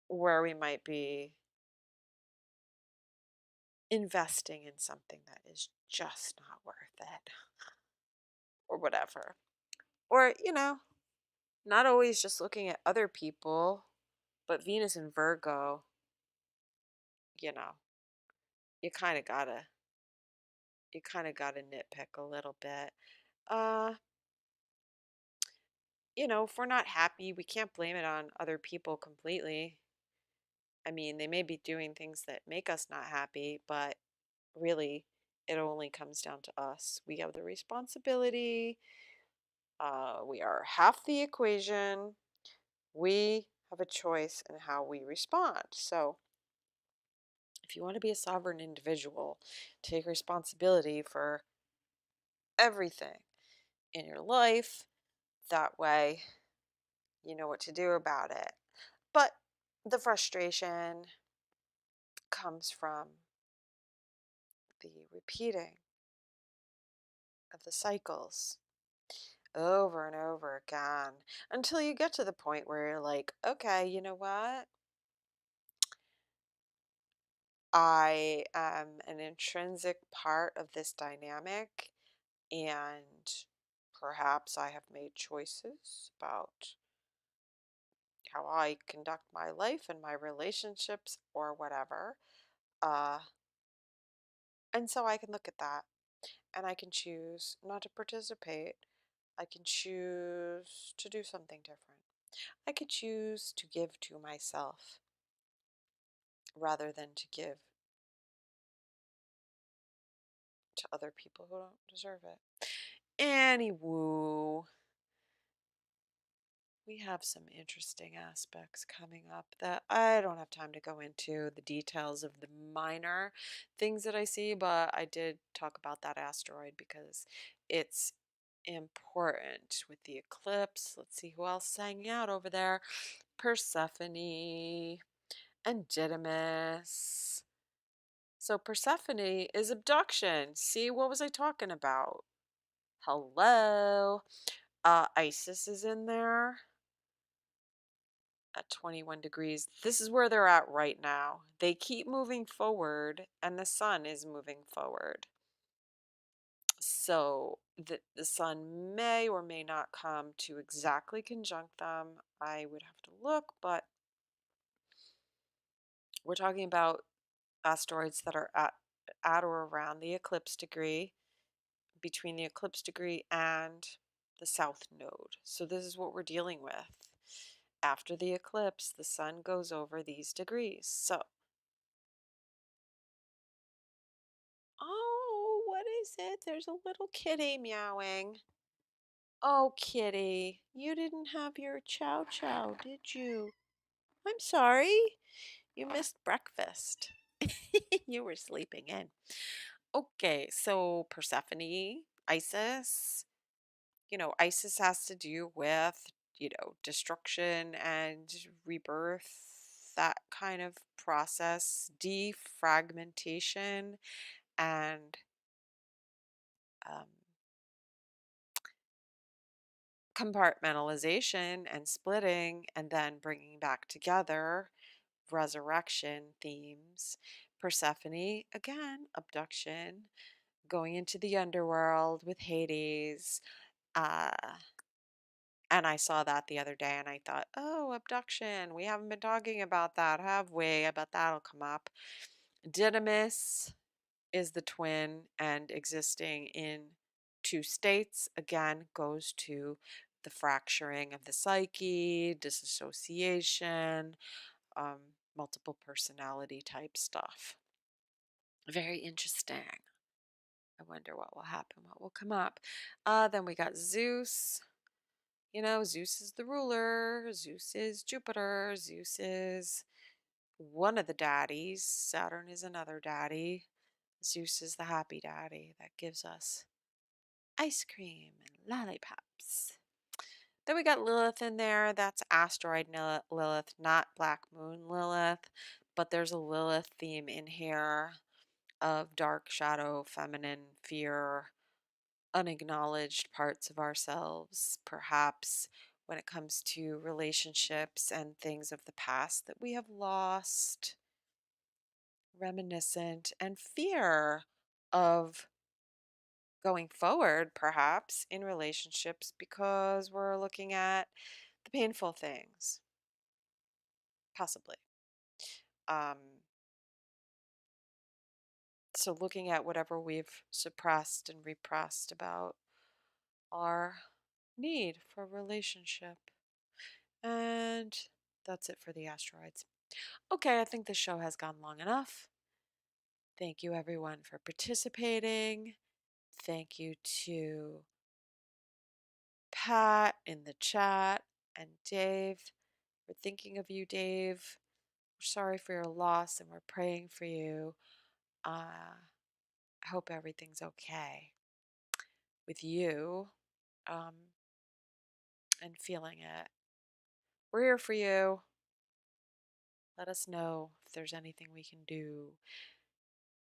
where we might be investing in something that is just not worth it or whatever. Or, not always just looking at other people, but Venus and Virgo, you know, you kind of gotta you kind of gotta nitpick a little bit. Uh, if we're not happy, we can't blame it on other people completely. I mean, they may be doing things that make us not happy, but really, it only comes down to us. We have the responsibility. We are half the equation. We have a choice in how we respond. So, if you want to be a sovereign individual, take responsibility for everything in your life. That way, you know what to do about it. But the frustration comes from the repeating of the cycles over and over again until you get to the point where you're like, okay, you know what? I am an intrinsic part of this dynamic, and perhaps I have made choices about how I conduct my life and my relationships or whatever. Uh, and so I can look at that and I can choose not to participate. I can choose to do something different. I could choose to give to myself rather than to give to other people who don't deserve it. Anywho, we have some interesting aspects coming up that I don't have time to go into the details of the minor things that I see, but I did talk about that asteroid because it's important with the eclipse. Let's see who else is hanging out over there. Persephone and Didymus. So Persephone is abduction. See, what was I talking about? Hello. Isis is in there at 21 degrees. This is where they're at right now. They keep moving forward, and the sun is moving forward. So the sun may or may not come to exactly conjunct them. I would have to look, but we're talking about asteroids that are at or around the eclipse degree, between the eclipse degree and the south node. So this is what we're dealing with. After the eclipse, the sun goes over these degrees. So, oh, what is it? There's a little kitty meowing. Oh, kitty, you didn't have your chow chow, did you? I'm sorry. You missed breakfast. You were sleeping in. Okay, so Persephone, Isis, Isis has to do with, destruction and rebirth, that kind of process, defragmentation, and um, compartmentalization and splitting, and then bringing back together, resurrection themes. Persephone, again, abduction, going into the underworld with Hades. Uh, and I saw that the other day and I thought, oh, abduction. We haven't been talking about that, have we? I bet that'll come up. Didymus is the twin and existing in two states. Again, goes to the fracturing of the psyche, disassociation, um, multiple personality type stuff. Very interesting. I wonder what will happen, what will come up. Then we got Zeus. Zeus is the ruler. Zeus is Jupiter. Zeus is one of the daddies. Saturn is another daddy. Zeus is the happy daddy that gives us ice cream and lollipops. Then we got Lilith in there. That's asteroid Lilith, not black moon Lilith. But there's a Lilith theme in here of dark shadow, feminine fear, unacknowledged parts of ourselves, perhaps when it comes to relationships and things of the past that we have lost, reminiscent, and fear of going forward, perhaps in relationships because we're looking at the painful things, possibly. Um, so, looking at whatever we've suppressed and repressed about our need for a relationship. And that's it for the asteroids. Okay, I think the show has gone long enough. Thank you, everyone, for participating. Thank you to Pat in the chat and Dave. We're thinking of you, Dave. We're sorry for your loss and we're praying for you. I hope everything's okay with you and feeling it. We're here for you. Let us know if there's anything we can do.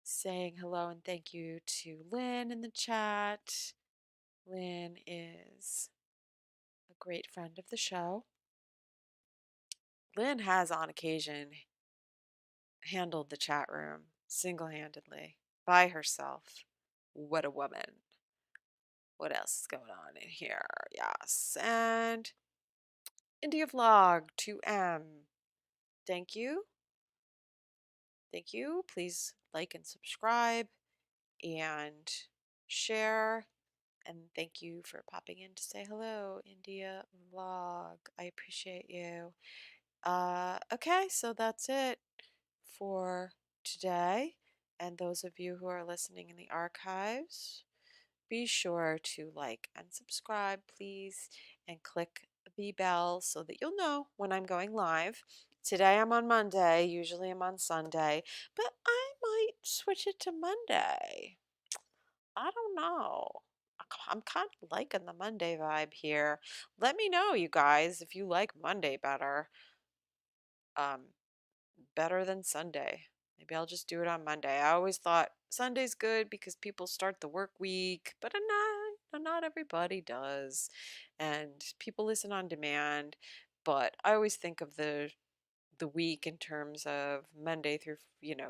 Saying hello and thank you to Lynn in the chat. Lynn is a great friend of the show. Lynn has, on occasion, handled the chat room single handedly by herself. What a woman. What else is going on in here? Yes. And India Vlog 2M. Thank you. Thank you. Please like and subscribe and share. And thank you for popping in to say hello, India Vlog. I appreciate you. Okay, so that's it for today. And those of you who are listening in the archives, be sure to like and subscribe, please, and click the bell so that you'll know when I'm going live. Today I'm on Monday, usually I'm on Sunday, but I might switch it to Monday. I don't know. I'm kind of liking the Monday vibe here. Let me know, you guys, if you like Monday better. Um, better than Sunday. Maybe I'll just do it on Monday. I always thought Sunday's good because people start the work week, but not everybody does. And people listen on demand, but I always think of the week in terms of Monday through,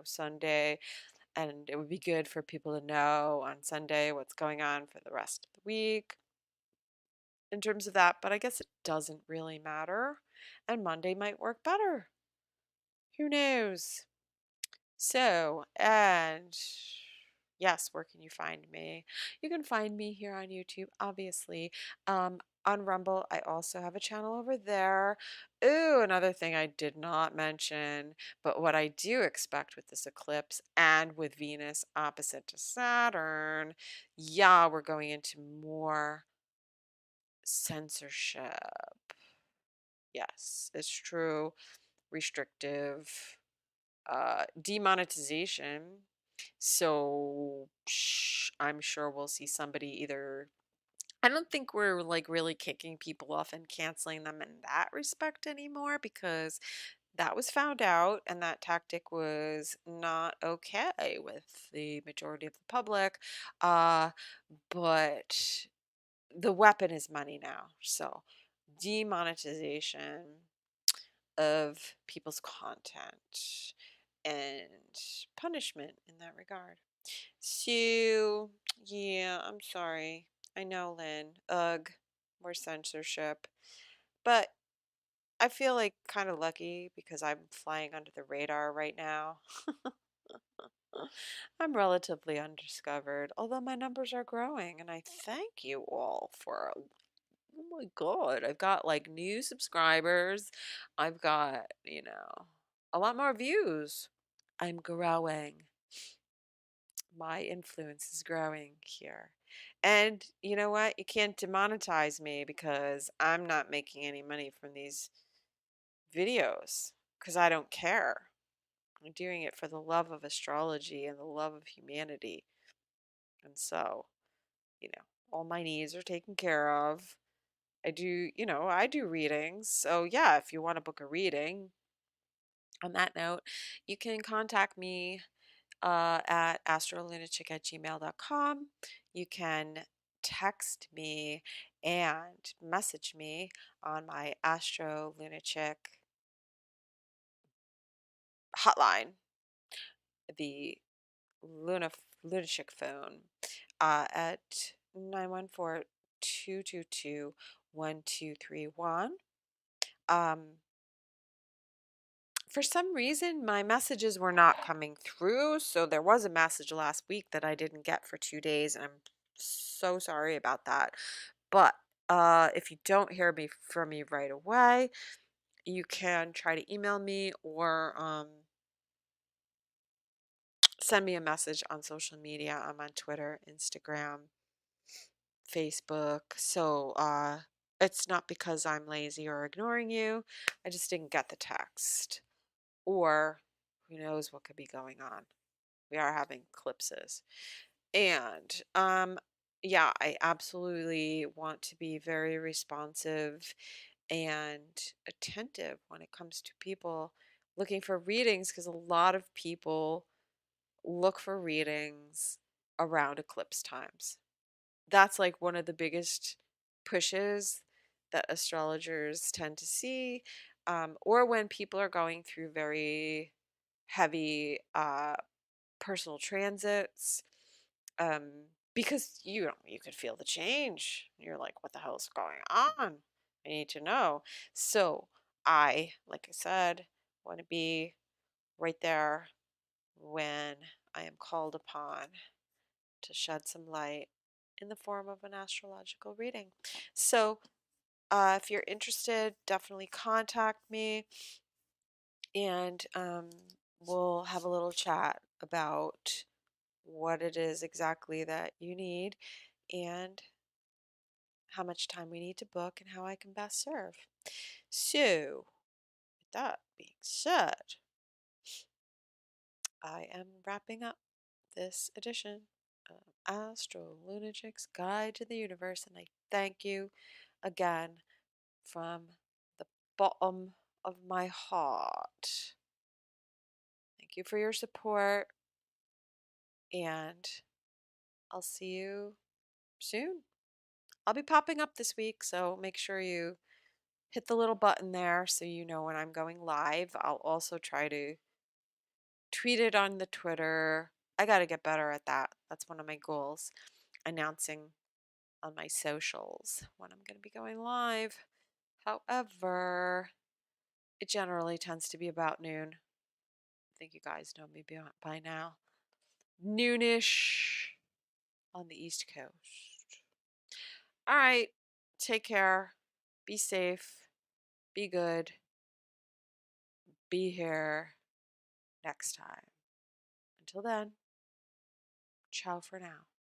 Sunday, and it would be good for people to know on Sunday what's going on for the rest of the week in terms of that, but I guess it doesn't really matter, and Monday might work better. Who knows? So, and yes, where can you find me? You can find me here on YouTube, obviously. On Rumble, I also have a channel over there. Ooh, another thing I did not mention, but what I do expect with this eclipse and with Venus opposite to Saturn, yeah, we're going into more censorship. Yes, it's true. Restrictive, demonetization. So I'm sure we'll see somebody either. I don't think we're like really kicking people off and canceling them in that respect anymore because that was found out and that tactic was not okay with the majority of the public. Uh, but the weapon is money now. So demonetization of people's content and punishment in that regard. So, yeah, I'm sorry. I know, Lynn. Ugh, more censorship. But I feel like kind of lucky because I'm flying under the radar right now. I'm relatively undiscovered, although my numbers are growing, and I thank you all for. Oh my God, I've got like new subscribers. I've got, a lot more views. I'm growing. My influence is growing here. And you know what? You can't demonetize me because I'm not making any money from these videos because I don't care. I'm doing it for the love of astrology and the love of humanity. And so, all my needs are taken care of. I do readings. So, yeah, if you want to book a reading, on that note, you can contact me at astrolunatic@gmail.com. You can text me and message me on my Astro Lunatic hotline, the Lunatic phone, at 914-222-1231. For some reason, my messages were not coming through. So there was a message last week that I didn't get for 2 days, and I'm so sorry about that. But if you don't hear from me right away, you can try to email me or send me a message on social media. I'm on Twitter, Instagram, Facebook. So it's not because I'm lazy or ignoring you. I just didn't get the text. Or who knows what could be going on. We are having eclipses. And yeah, I absolutely want to be very responsive and attentive when it comes to people looking for readings because a lot of people look for readings around eclipse times. That's like one of the biggest pushes that astrologers tend to see, or when people are going through very heavy personal transits, because you could feel the change. You're like, what the hell's going on? I need to know. So like I said, want to be right there when I am called upon to shed some light in the form of an astrological reading. So if you're interested, definitely contact me, and we'll have a little chat about what it is exactly that you need and how much time we need to book and how I can best serve. So, with that being said, I am wrapping up this edition of Astro Lunatic's Guide to the Universe, and I thank you again from the bottom of my heart. Thank you for your support, and I'll see you soon. I'll be popping up this week, so make sure you hit the little button there so you know when I'm going live. I'll also try to tweet it on the Twitter. I got to get better at that. That's one of my goals, announcing on my socials when I'm going to be going live. However, it generally tends to be about noon. I think you guys know me by now. Noonish on the East Coast. All right. Take care. Be safe. Be good. Be here next time. Until then, ciao for now.